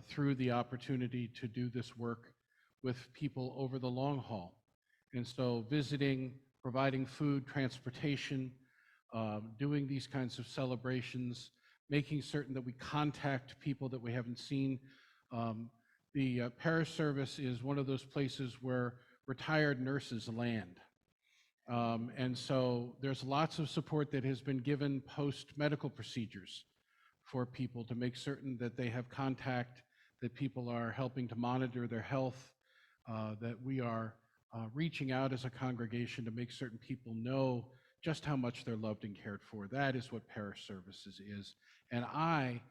through the opportunity to do this work with people over the long haul. And so visiting, providing food, transportation, doing these kinds of celebrations, making certain that we contact people that we haven't seen. The parish service is one of those places where retired nurses land. And so there's lots of support that has been given post-medical procedures for people to make certain that they have contact, that people are helping to monitor their health, that we are reaching out as a congregation to make certain people know just how much they're loved and cared for. That is what parish services is. And I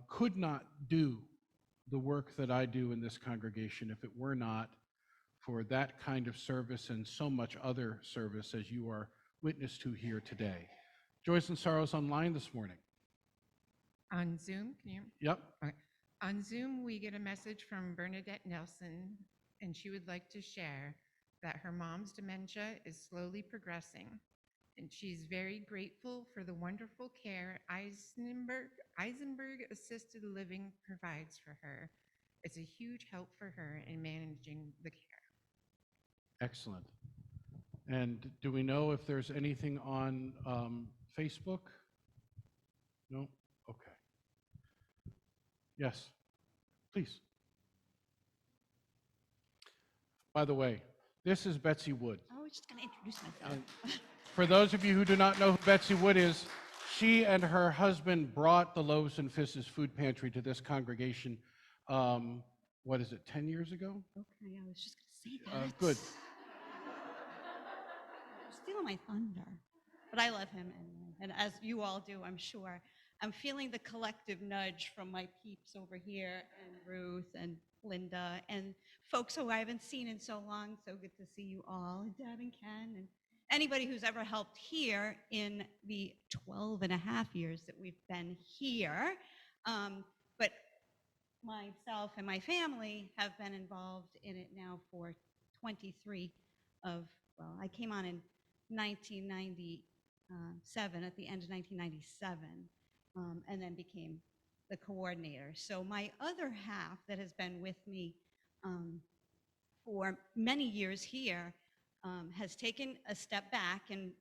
could not do the work that I do in this congregation if it were not for that kind of service and so much other service as you are witness to here today. Joys and Sorrows online this morning. On Zoom, can you? Yep. Okay. On Zoom, we get a message from Bernadette Nelson, and she would like to share that her mom's dementia is slowly progressing, and she's very grateful for the wonderful care Eisenberg Assisted Living provides for her. It's a huge help for her in managing the care. Excellent. And do we know if there's anything on Facebook? No? Okay. Yes, please. By the way, this is Betsy Wood. I was just going to introduce myself. And for those of you who do not know who Betsy Wood is, she and her husband brought the Loaves and Fishes food pantry to this congregation, what is it, 10 years ago? Okay, I was just going to say that. Good. Stealing my thunder. But I love him, and as you all do, I'm sure. I'm feeling the collective nudge from my peeps over here, and Ruth and Linda, and folks who I haven't seen in so long. So good to see you all, and Dad and Ken, and anybody who's ever helped here in the 12 and a half years that we've been here. But myself and my family have been involved in it now for 23 well, I came on in 1997, at the end of 1997, and then became the coordinator. So my other half that has been with me for many years here has taken a step back, and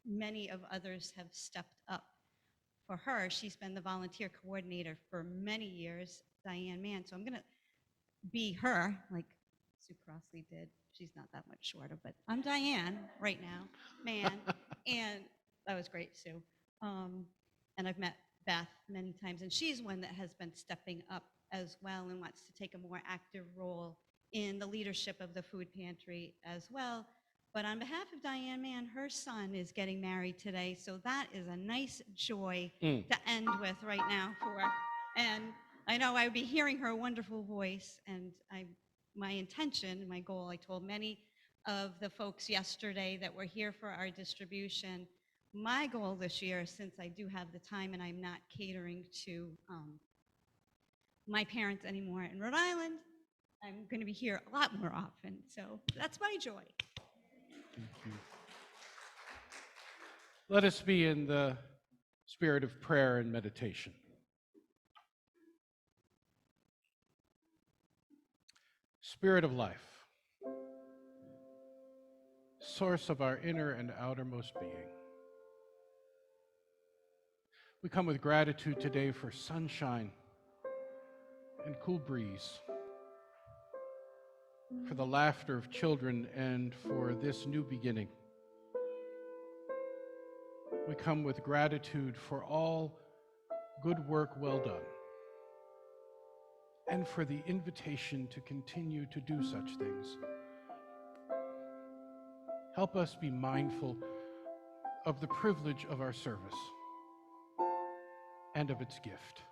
many of others have stepped up. For her, she's been the volunteer coordinator for many years, Diane Mann. So I'm going to be her, like Sue Crossley did. She's not that much shorter, but I'm Diane right now, Mann. And that was great, Sue. And I've met Beth many times, and she's one that has been stepping up as well and wants to take a more active role in the leadership of the food pantry as well. But on behalf of Diane Mann, her son is getting married today, so that is a nice joy to end with right now for. And I know I would be hearing her wonderful voice, and my intention, my goal, I told many of the folks yesterday that were here for our distribution, my goal this year, since I do have the time and I'm not catering to my parents anymore in Rhode Island, I'm going to be here a lot more often. So that's my joy. Thank you. Let us be in the spirit of prayer and meditation. Spirit of life, source of our inner and outermost being, We come with gratitude today for sunshine and cool breeze, for the laughter of children, and for this new beginning. We come with gratitude for all good work well done, and for the invitation to continue to do such things. Help us be mindful of the privilege of our service and of its gift.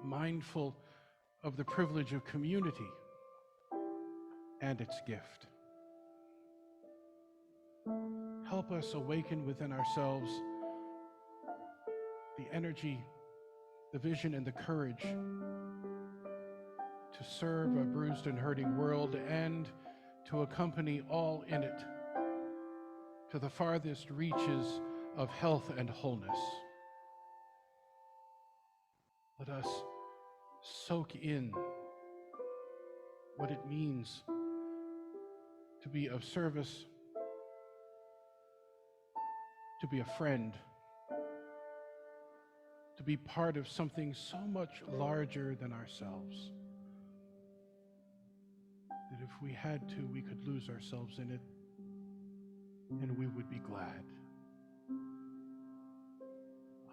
Mindful of the privilege of community and its gift. Help us awaken within ourselves the energy, the vision, and the courage to serve a bruised and hurting world and to accompany all in it to the farthest reaches of health and wholeness. Let us soak in what it means to be of service, to be a friend, to be part of something so much larger than ourselves, that if we had to, we could lose ourselves in it, and we would be glad.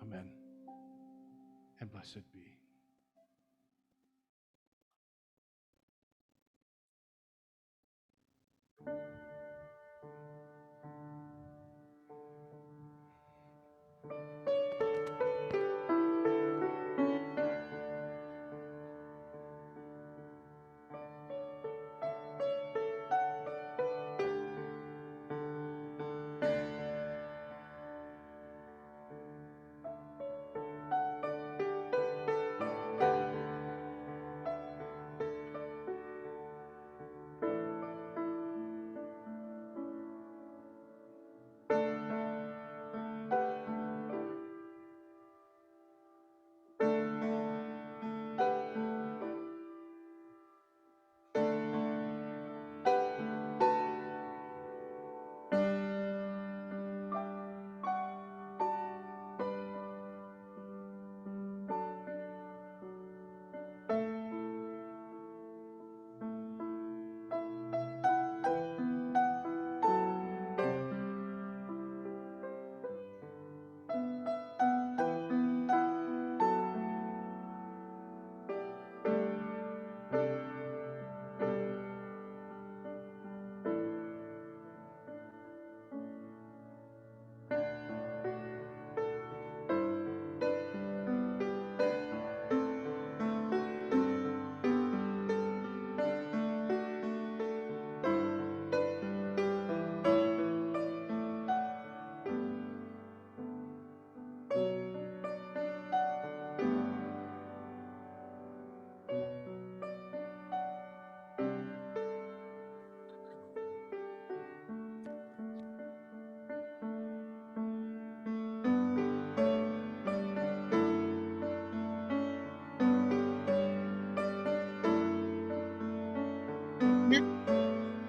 Amen, and blessed be.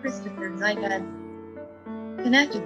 Christopher, I got connected.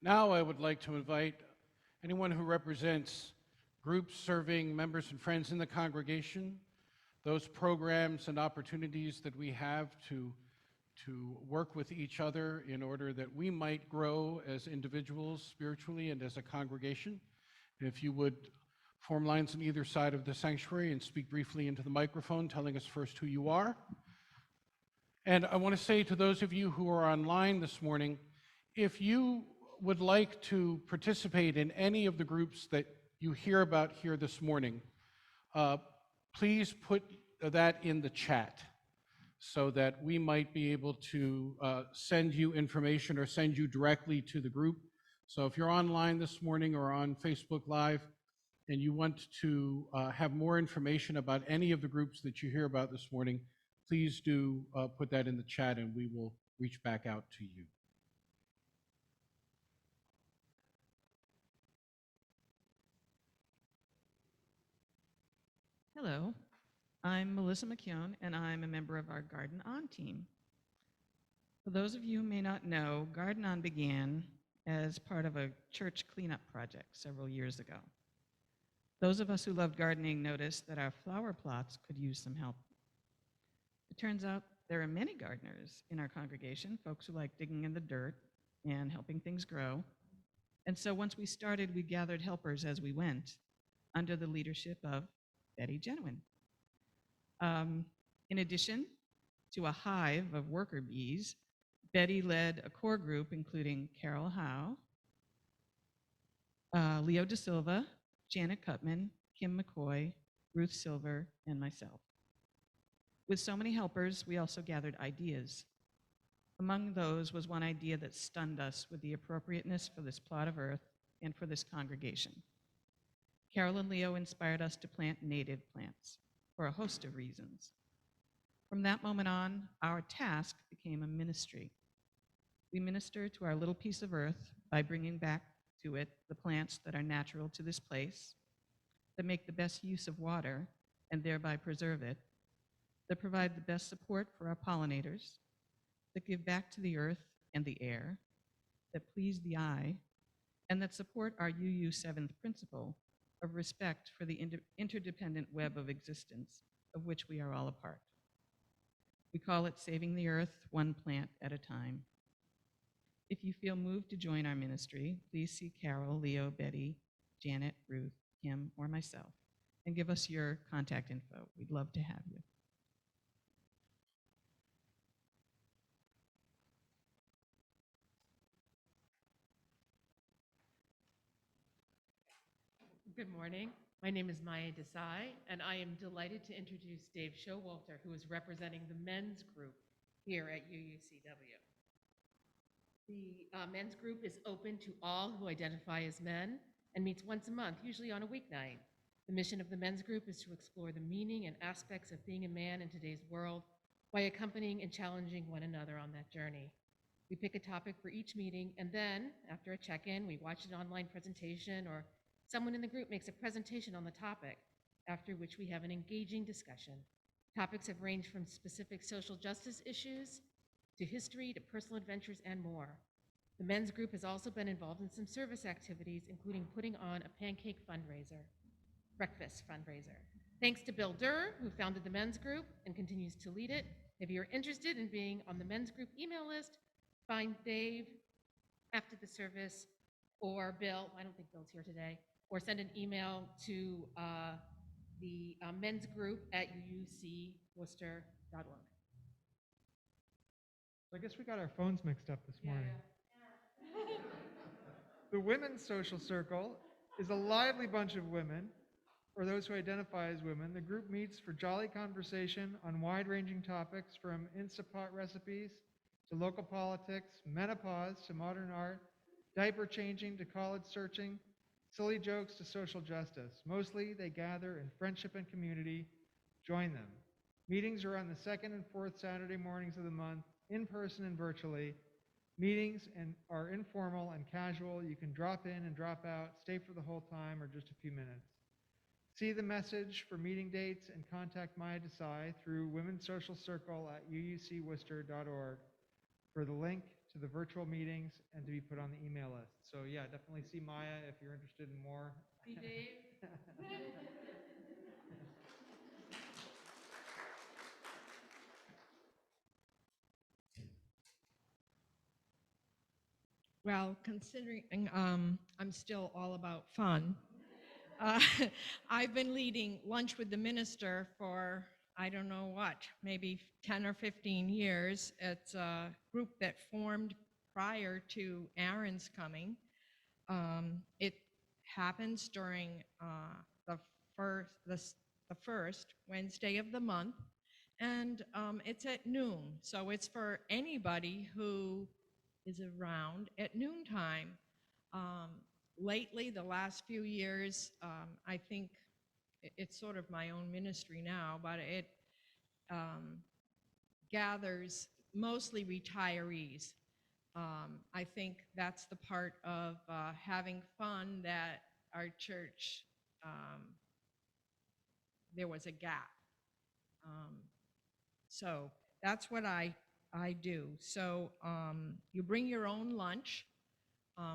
Now I would like to invite anyone who represents groups serving members and friends in the congregation, those programs and opportunities that we have to work with each other in order that we might grow as individuals spiritually and as a congregation. If you would form lines on either side of the sanctuary and speak briefly into the microphone, telling us first who you are. And I want to say to those of you who are online this morning, if you would like to participate in any of the groups that you hear about here this morning, please put that in the chat so that we might be able to send you information or send you directly to the group. So if you're online this morning or on Facebook Live and you want to have more information about any of the groups that you hear about this morning, please do put that in the chat and we will reach back out to you. Hello, I'm Melissa Mccune, and I'm a member of our Garden On team. For those of you who may not know, Garden On began as part of a church cleanup project several years ago. Those of us who love gardening noticed that our flower plots could use some help. It turns out there are many gardeners in our congregation, folks who like digging in the dirt and helping things grow. And so once we started, we gathered helpers as we went under the leadership of Betty Genuine. In addition to a hive of worker bees, Betty led a core group including Carol Howe, Leo De Silva, Janet Cutman, Kim McCoy, Ruth Silver, and myself. With so many helpers, we also gathered ideas. Among those was one idea that stunned us with the appropriateness for this plot of earth and for this congregation. Carol and Leo inspired us to plant native plants for a host of reasons. From that moment on, our task became a ministry. We minister to our little piece of earth by bringing back to it the plants that are natural to this place, that make the best use of water and thereby preserve it, that provide the best support for our pollinators, that give back to the earth and the air, that please the eye, and that support our UU 7th principle of respect for the interdependent web of existence of which we are all a part. We call it Saving the Earth One Plant at a Time. If you feel moved to join our ministry, please see Carol, Leo, Betty, Janet, Ruth, Kim, or myself, and give us your contact info. We'd love to have you. Good morning. My name is Maya Desai, and I am delighted to introduce Dave Showalter, who is representing the men's group here at UUCW. The men's group is open to all who identify as men and meets once a month, usually on a weeknight. The mission of the men's group is to explore the meaning and aspects of being a man in today's world by accompanying and challenging one another on that journey. We pick a topic for each meeting, and then, after a check-in, we watch an online presentation or someone in the group makes a presentation on the topic, after which we have an engaging discussion. Topics have ranged from specific social justice issues to history to personal adventures and more. The men's group has also been involved in some service activities, including putting on a pancake fundraiser, breakfast fundraiser. Thanks to Bill Durr, who founded the men's group and continues to lead it. If you're interested in being on the men's group email list, find Dave after the service, or Bill, I don't think Bill's here today, or send an email to the men's group at uucworcester.org. I guess we got our phones mixed up this morning. The Women's Social Circle is a lively bunch of women, or those who identify as women. The group meets for jolly conversation on wide-ranging topics from Instant Pot recipes to local politics, menopause to modern art, diaper changing to college searching, silly jokes to social justice. Mostly, they gather in friendship and community. Join them. Meetings are on the second and fourth Saturday mornings of the month, in person and virtually. Meetings are informal and casual. You can drop in and drop out, stay for the whole time, or just a few minutes. See the message for meeting dates and contact Maya Desai through Women's Social Circle at uucworcester.org for the link to the virtual meetings, and to be put on the email list. So yeah, definitely see Maya if you're interested in more. See Dave? Well, considering I'm still all about fun, I've been leading Lunch with the Minister for, I don't know what, maybe 10 or 15 years. It's a group that formed prior to Aaron's coming. It happens during the first Wednesday of the month, and it's at noon. So it's for anybody who is around at noontime. Lately, the last few years, I think it's sort of my own ministry now, but it gathers mostly retirees. I think that's the part of having fun that our church, there was a gap. So that's what I do. So you bring your own lunch.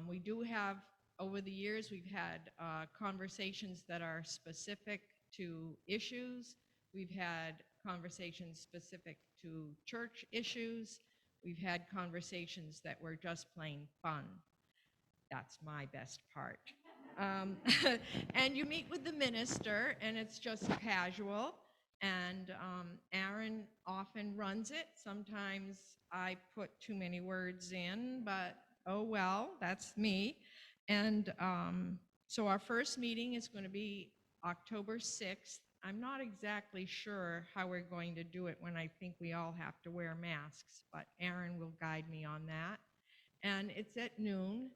We do have, over the years, we've had conversations that are specific to issues. We've had conversations specific to church issues. We've had conversations that were just plain fun. That's my best part. And you meet with the minister, and it's just casual. And Aaron often runs it. Sometimes I put too many words in, but oh well, that's me. And so our first meeting is going to be October 6th. I'm not exactly sure how we're going to do it when I think we all have to wear masks, but Aaron will guide me on that. And it's at noon.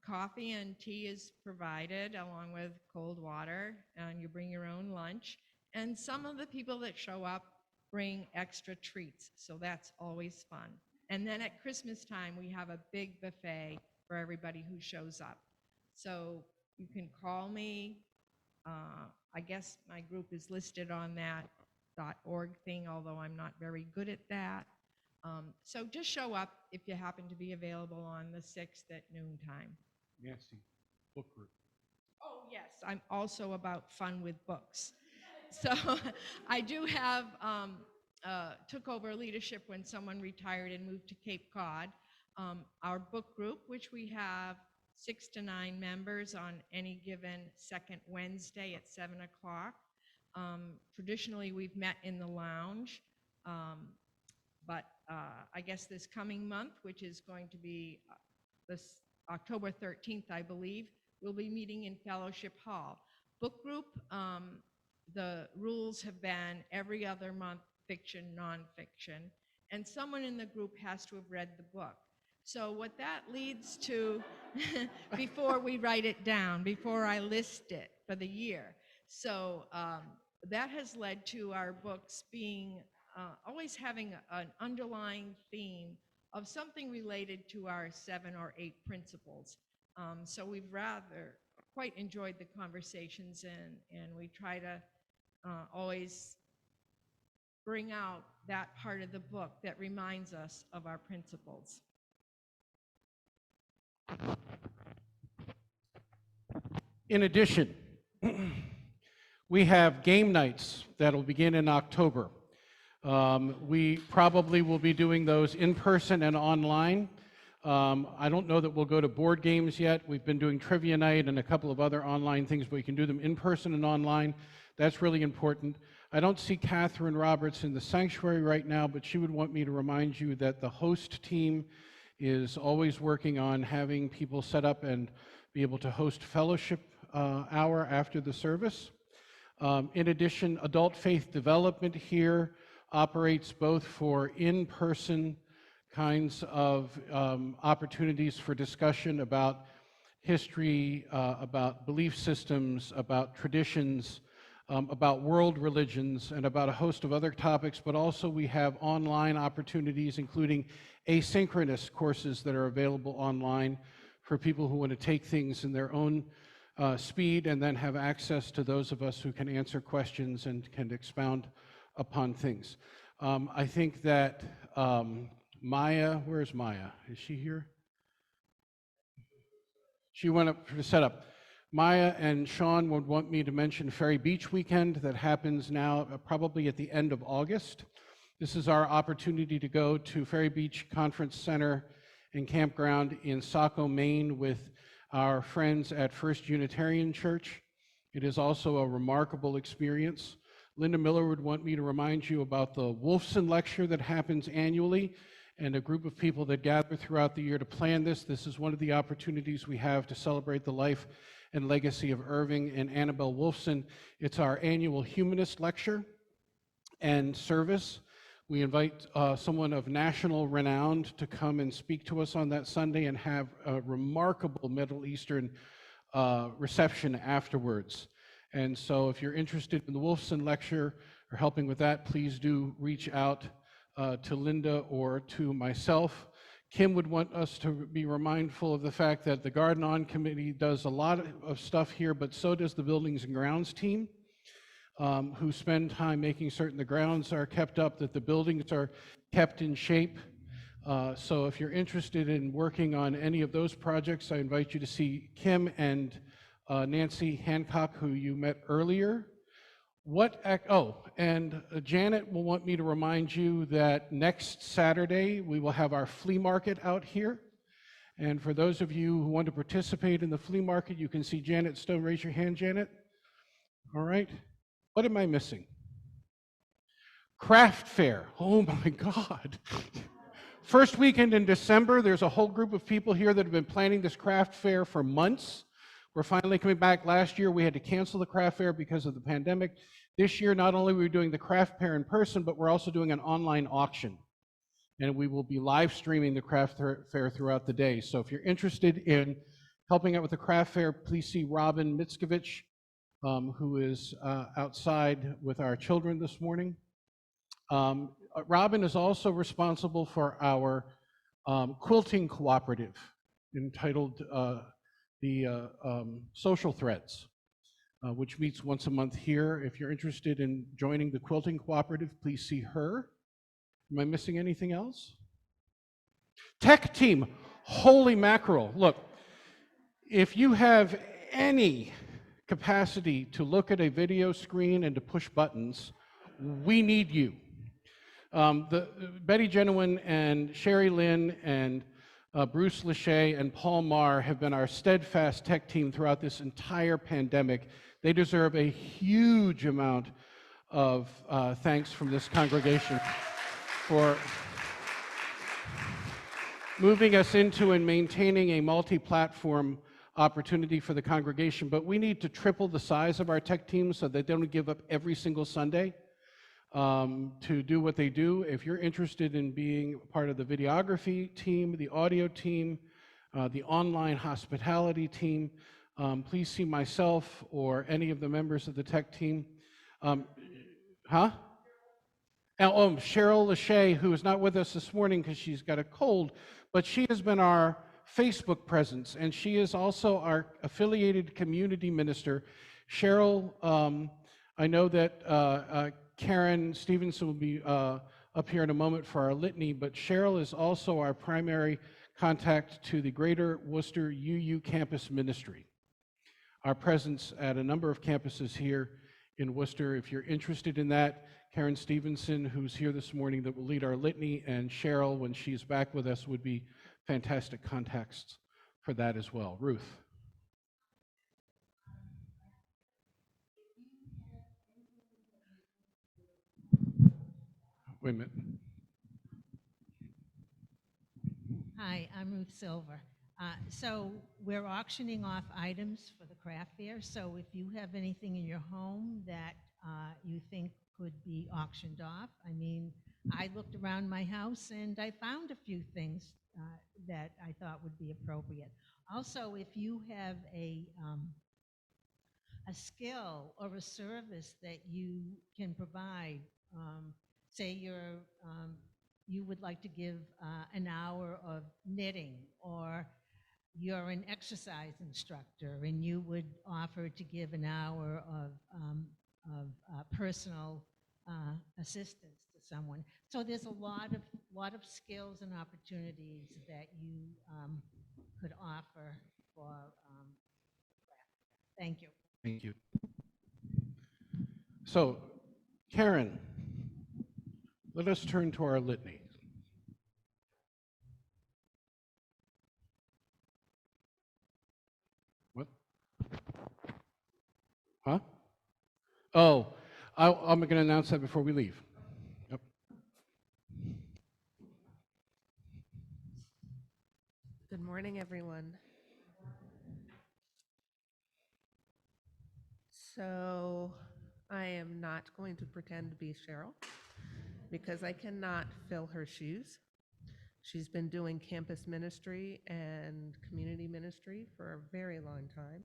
Coffee and tea is provided along with cold water, and you bring your own lunch. And some of the people that show up bring extra treats, so that's always fun. And then at Christmas time, we have a big buffet for everybody who shows up. So you can call me. I guess my group is listed on that .org thing, although I'm not very good at that. So just show up if you happen to be available on the 6th at noontime. Nancy, book group. Oh, yes, I'm also about fun with books. So I do have, took over leadership when someone retired and moved to Cape Cod. Our book group, which we have 6 to 9 members on any given second Wednesday at 7 o'clock. Traditionally, we've met in the lounge, but I guess this coming month, which is going to be this October 13th, I believe, we'll be meeting in Fellowship Hall. Book group, the rules have been every other month, fiction, nonfiction, and someone in the group has to have read the book. So what that leads to, before we write it down, before I list it for the year. So that has led to our books being, always having an underlying theme of something related to our 7 or 8 principles. So we've rather quite enjoyed the conversations, and we try to always bring out that part of the book that reminds us of our principles. In addition, we have game nights that'll begin in October. We probably will be doing those in person and online. I don't know that we'll go to board games yet. We've been doing trivia night and a couple of other online things, but we can do them in person and online. That's really important. I don't see Catherine Roberts in the sanctuary right now, but she would want me to remind you that the host team is always working on having people set up and be able to host fellowship hour after the service. In addition, adult faith development here operates both for in-person kinds of opportunities for discussion about history, about belief systems, about traditions, about world religions, and about a host of other topics, but also we have online opportunities, including asynchronous courses that are available online for people who want to take things in their own speed and then have access to those of us who can answer questions and can expound upon things. I think that Maya, where's Maya? Is she here? She went up for the setup. Maya and Sean would want me to mention Ferry Beach Weekend that happens now probably at the end of August. This is our opportunity to go to Ferry Beach Conference Center and Campground in Saco, Maine with our friends at First Unitarian Church. It is also a remarkable experience. Linda Miller would want me to remind you about the Wolfson Lecture that happens annually and a group of people that gather throughout the year to plan this. This is one of the opportunities we have to celebrate the life and legacy of Irving and Annabelle Wolfson. It's our annual humanist lecture and service. We invite someone of national renown to come and speak to us on that Sunday and have a remarkable Middle Eastern reception afterwards. And so if you're interested in the Wolfson lecture or helping with that, please do reach out to Linda or to myself. Kim would want us to be mindful of the fact that the Garden On Committee does a lot of stuff here, but so does the Buildings and Grounds team, who spend time making certain the grounds are kept up, that the buildings are kept in shape. So if you're interested in working on any of those projects, I invite you to see Kim and Nancy Hancock, who you met earlier. Janet will want me to remind you that next Saturday we will have our flea market out here. And for those of you who want to participate in the flea market, you can see Janet Stone. Raise your hand, Janet. All right. What am I missing? Craft fair. Oh my God. First weekend in December, there's a whole group of people here that have been planning this craft fair for months. We're finally coming back. Last year, we had to cancel the craft fair because of the pandemic. This year, not only are we doing the craft fair in person, but we're also doing an online auction. And we will be live streaming the craft fair throughout the day. So if you're interested in helping out with the craft fair, please see Robin Mitskovich, who is outside with our children this morning. Robin is also responsible for our quilting cooperative entitled the Social Threads, which meets once a month here. If you're interested in joining the quilting cooperative, please see her. Am I missing anything else? Tech team, holy mackerel. Look, if you have any capacity to look at a video screen and to push buttons, we need you. Betty Genuine and Sherry Lynn and Bruce Lachey and Paul Marr have been our steadfast tech team throughout this entire pandemic. They deserve a huge amount of thanks from this congregation for moving us into and maintaining a multi-platform opportunity for the congregation. But we need to triple the size of our tech team so they don't give up every single Sunday to do what they do. If you're interested in being part of the videography team, the audio team, the online hospitality team, please see myself or any of the members of the tech team. Cheryl Lachey, who is not with us this morning because she's got a cold, but she has been our Facebook presence, and she is also our affiliated community minister. Cheryl, I know that Karen Stevenson will be up here in a moment for our litany, but Cheryl is also our primary contact to the Greater Worcester UU Campus Ministry. Our presence at a number of campuses here in Worcester. If you're interested in that, Karen Stevenson, who's here this morning, that will lead our litany, and Cheryl, when she's back with us, would be fantastic contacts for that as well. Ruth. Wait a minute. Hi, I'm Ruth Silver. So we're auctioning off items for the craft fair. So if you have anything in your home that you think could be auctioned off, I mean, I looked around my house and I found a few things that I thought would be appropriate. Also, if you have a skill or a service that you can provide, say you would like to give an hour of knitting, or you're an exercise instructor and you would offer to give an hour of personal assistance to someone. So there's a lot of skills and opportunities that you could offer for thank you. Thank you. So, Karen, let us turn to our litany. What? Huh? Oh, I'm going to announce that before we leave. Yep. Good morning, everyone. So I am not going to pretend to be Cheryl because I cannot fill her shoes. She's been doing campus ministry and community ministry for a very long time.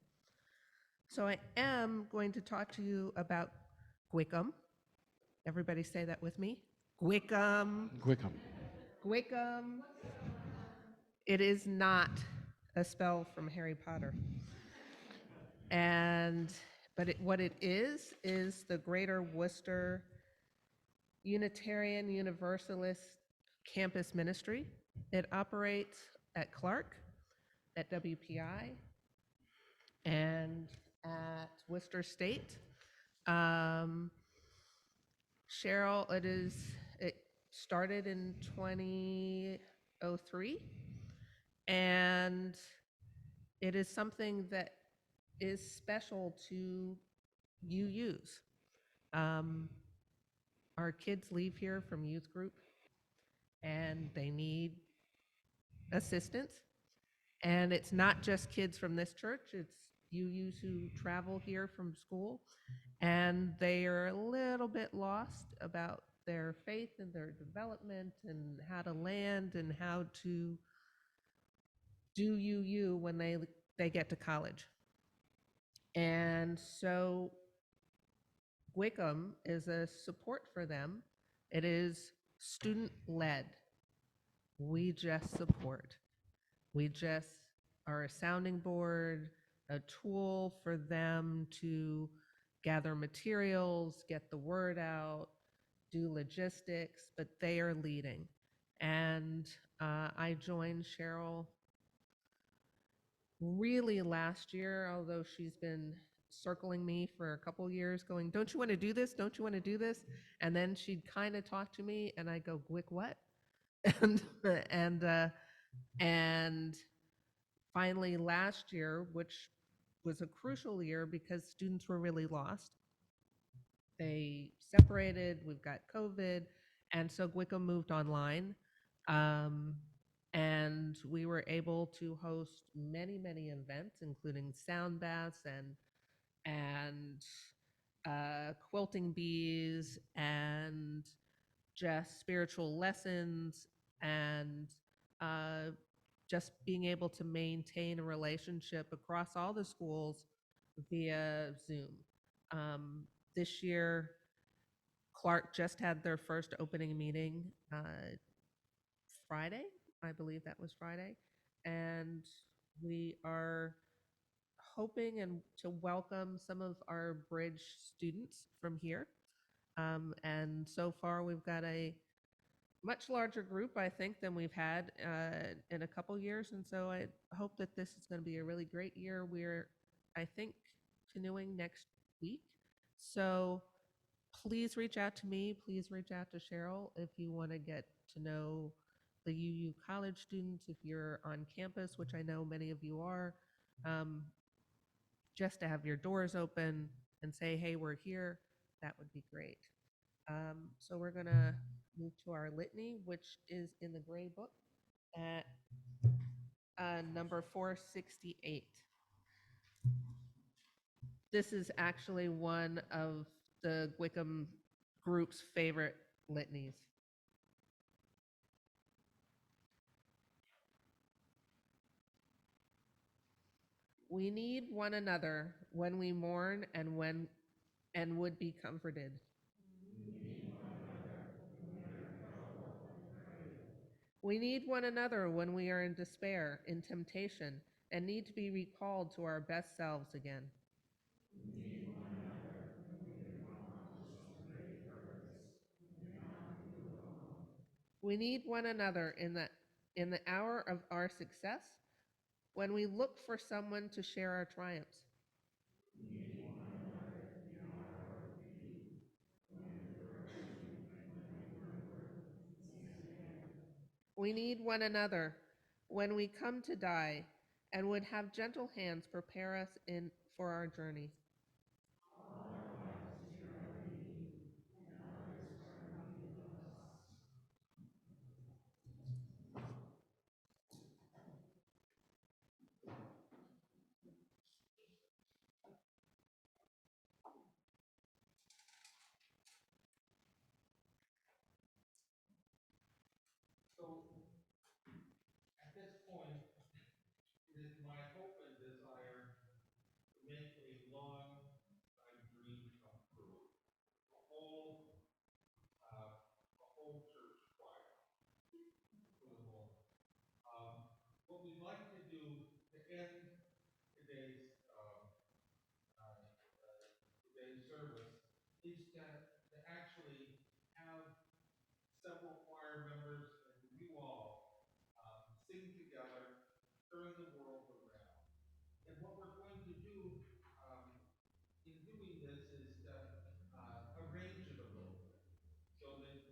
So I am going to talk to you about Gwickham. Everybody say that with me. Gwickham. Gwickham. Gwickham. It is not a spell from Harry Potter. But what it is the Greater Worcester Unitarian Universalist Campus Ministry. It operates at Clark, at WPI, and at Worcester State. Cheryl, it started in 2003, and it is something that is special to UUs. Our kids leave here from youth group and they need assistance. And it's not just kids from this church, it's UUs who travel here from school and they are a little bit lost about their faith and their development and how to land and how to do UU when they get to college. And so Gwickham is a support for them. It is student-led. We just support. We just are a sounding board, a tool for them to gather materials, get the word out, do logistics, but they are leading. And I joined Cheryl really last year, although she's been circling me for a couple years going, don't you want to do this? Don't you want to do this? And then she'd kind of talk to me and I go, Gwick, what? And finally last year, which was a crucial year because students were really lost. They separated, we've got COVID, and so Gwickham moved online. And we were able to host many, many events, including sound baths and quilting bees and just spiritual lessons and just being able to maintain a relationship across all the schools via Zoom. This year, Clark just had their first opening meeting Friday. I believe that was Friday. And we are hoping to welcome some of our bridge students from here. And so far we've got a much larger group, I think, than we've had in a couple years. And so I hope that this is going to be a really great year. We're, I think, canoeing next week. So please reach out to me. Please reach out to Cheryl if you want to get to know the UU college students, if you're on campus, which I know many of you are, just to have your doors open and say, hey, we're here, that would be great. So we're going to move to our litany, which is in the gray book at number 468. This is actually one of the Gwickham group's favorite litanies. We need one another when we mourn and would be comforted. We need one another when we are in despair, in temptation, and need to be recalled to our best selves again. We need one another in the hour of our success, when we look for someone to share our triumphs. We need one another when we come to die and would have gentle hands prepare us for our journey. So at this point, it is my hope and desire to make a long-time dream come true. A whole church choir for the moment. What we'd like to do to end today's today's service is to actually have several choir members and you all sing together, turn the world around. And what we're going to do in doing this is to arrange it a little bit so that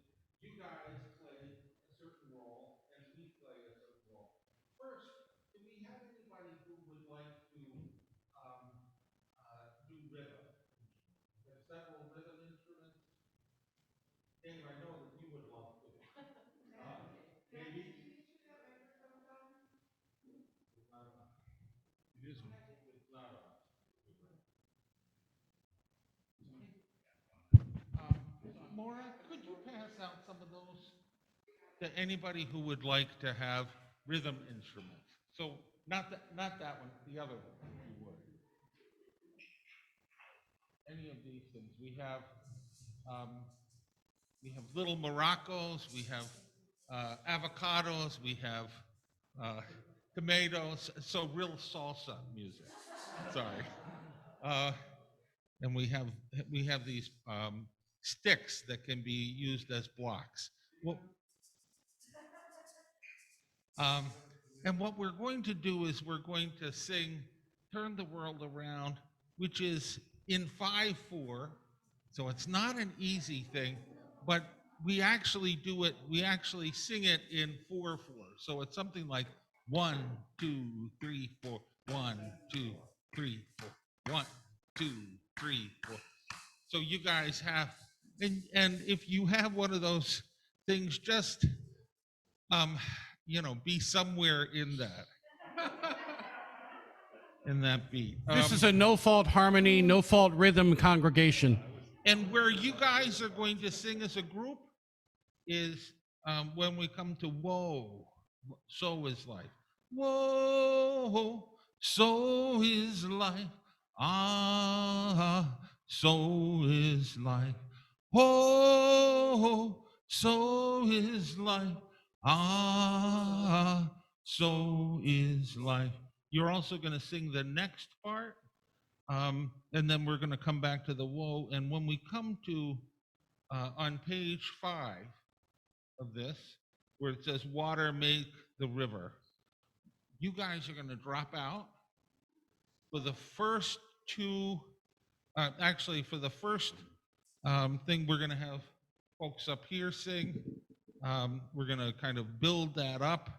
you guys play a certain role and we play a certain role. First, do we have anybody who would like to do rhythm? We have several rhythm instruments. Dave, I know that you would love to. Maybe? It's not on. It isn't. It's not on. Maura, could you pass out some of those to anybody who would like to have rhythm instruments? So not that one, the other one, if you would. Any of these things. We have little maracas, we have avocados, we have tomatoes. So real salsa music. Sorry. And we have these sticks that can be used as blocks. Well, and what we're going to do is we're going to sing Turn the World Around, which is in 5/4. So it's not an easy thing, but we actually do it, we actually sing it in 4/4. So it's something like 1, 2, 3, 4, 1, 2, 3, 4, 1, 2, 3, 4. So you guys have, and if you have one of those things, just be somewhere in that beat. This is a no-fault harmony, no-fault rhythm congregation. And where you guys are going to sing as a group is when we come to whoa, so is life. Whoa, so is life. Ah, so is life. Whoa, so is life. Ah, so is life. You're also going to sing the next part, and then we're going to come back to the whoa. And when we come to on page 5 of this, where it says water make the river, you guys are going to drop out for the first two. Actually, for the first thing, we're going to have folks up here sing. We're going to kind of build that up.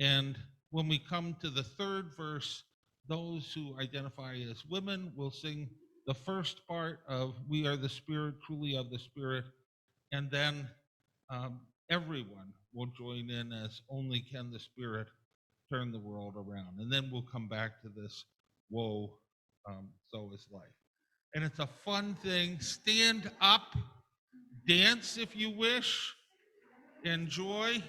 And when we come to the third verse, those who identify as women will sing the first part of We Are the Spirit, Truly of the Spirit. And then everyone will join in as Only Can the Spirit Turn the World Around. And then we'll come back to this, whoa, so is life. And it's a fun thing. Stand up, dance if you wish, enjoy.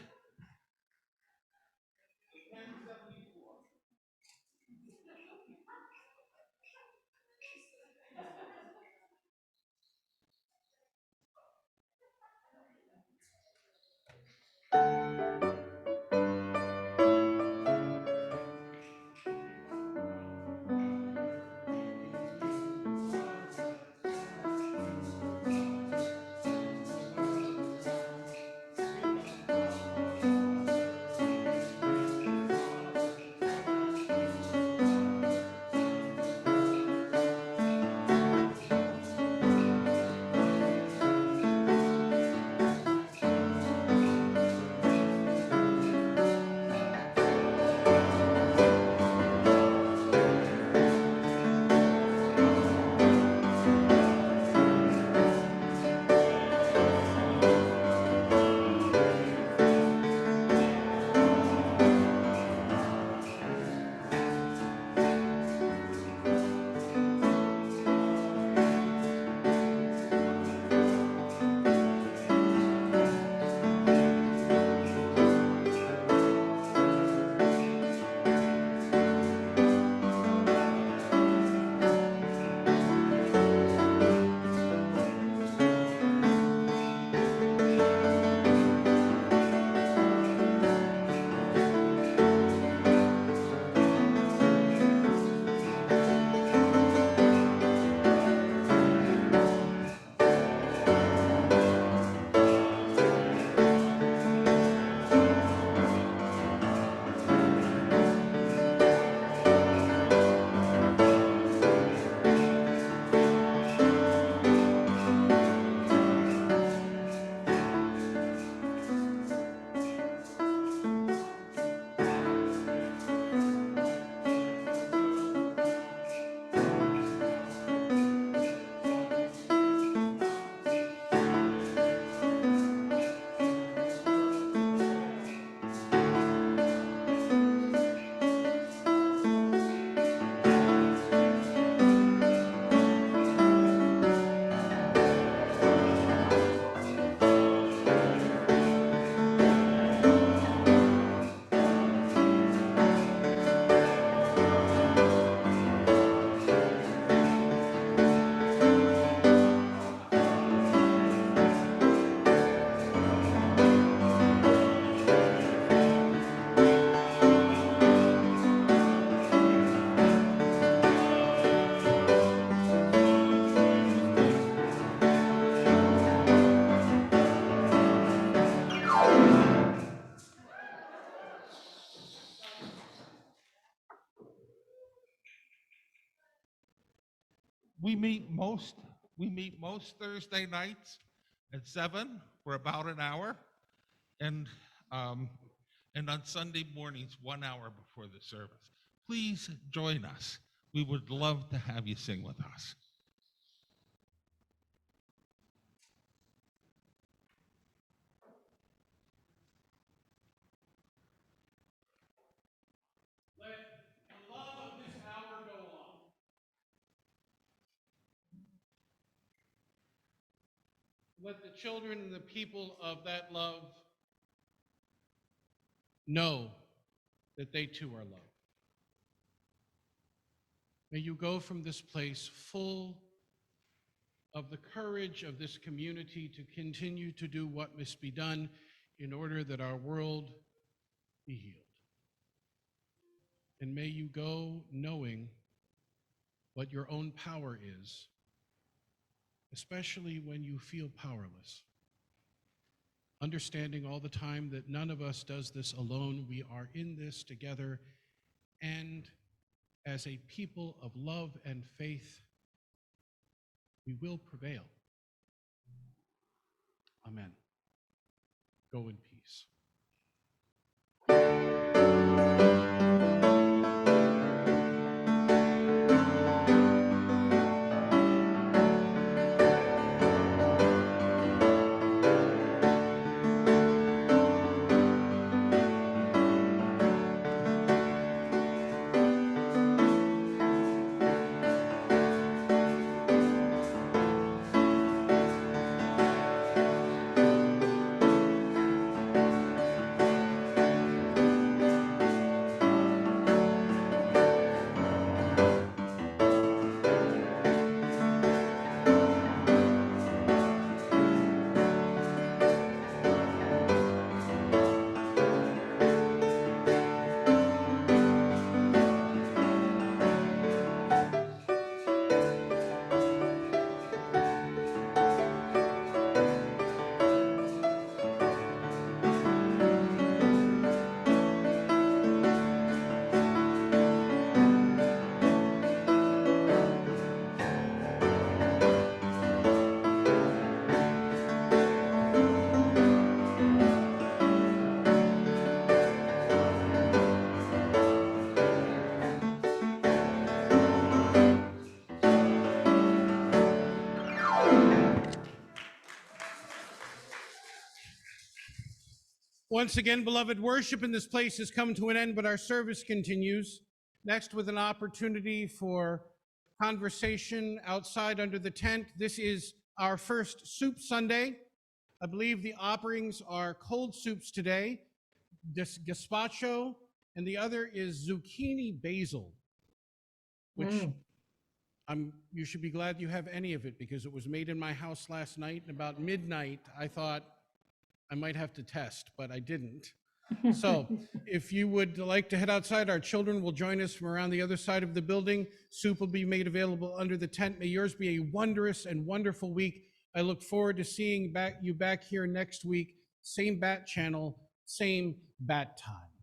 We meet most Thursday nights at 7 for about an hour, and on Sunday mornings 1 hour before the service. Please join us. We would love to have you sing with us. Let the love of this hour go on. Let the children and the people of that love know that they too are loved. May you go from this place full of the courage of this community to continue to do what must be done in order that our world be healed. And may you go knowing what your own power is, especially when you feel powerless. Understanding all the time that none of us does this alone. We are in this together, and as a people of love and faith, we will prevail. Amen. Go in peace. Once again, beloved, worship in this place has come to an end, but our service continues. Next, with an opportunity for conversation outside under the tent. This is our first Soup Sunday. I believe the offerings are cold soups today, gazpacho, and the other is zucchini basil, which you should be glad you have any of it, because it was made in my house last night, and about midnight, I thought I might have to test, but I didn't. So if you would like to head outside, our children will join us from around the other side of the building. Soup will be made available under the tent. May yours be a wondrous and wonderful week. I look forward to seeing you back here next week. Same bat channel, same bat time.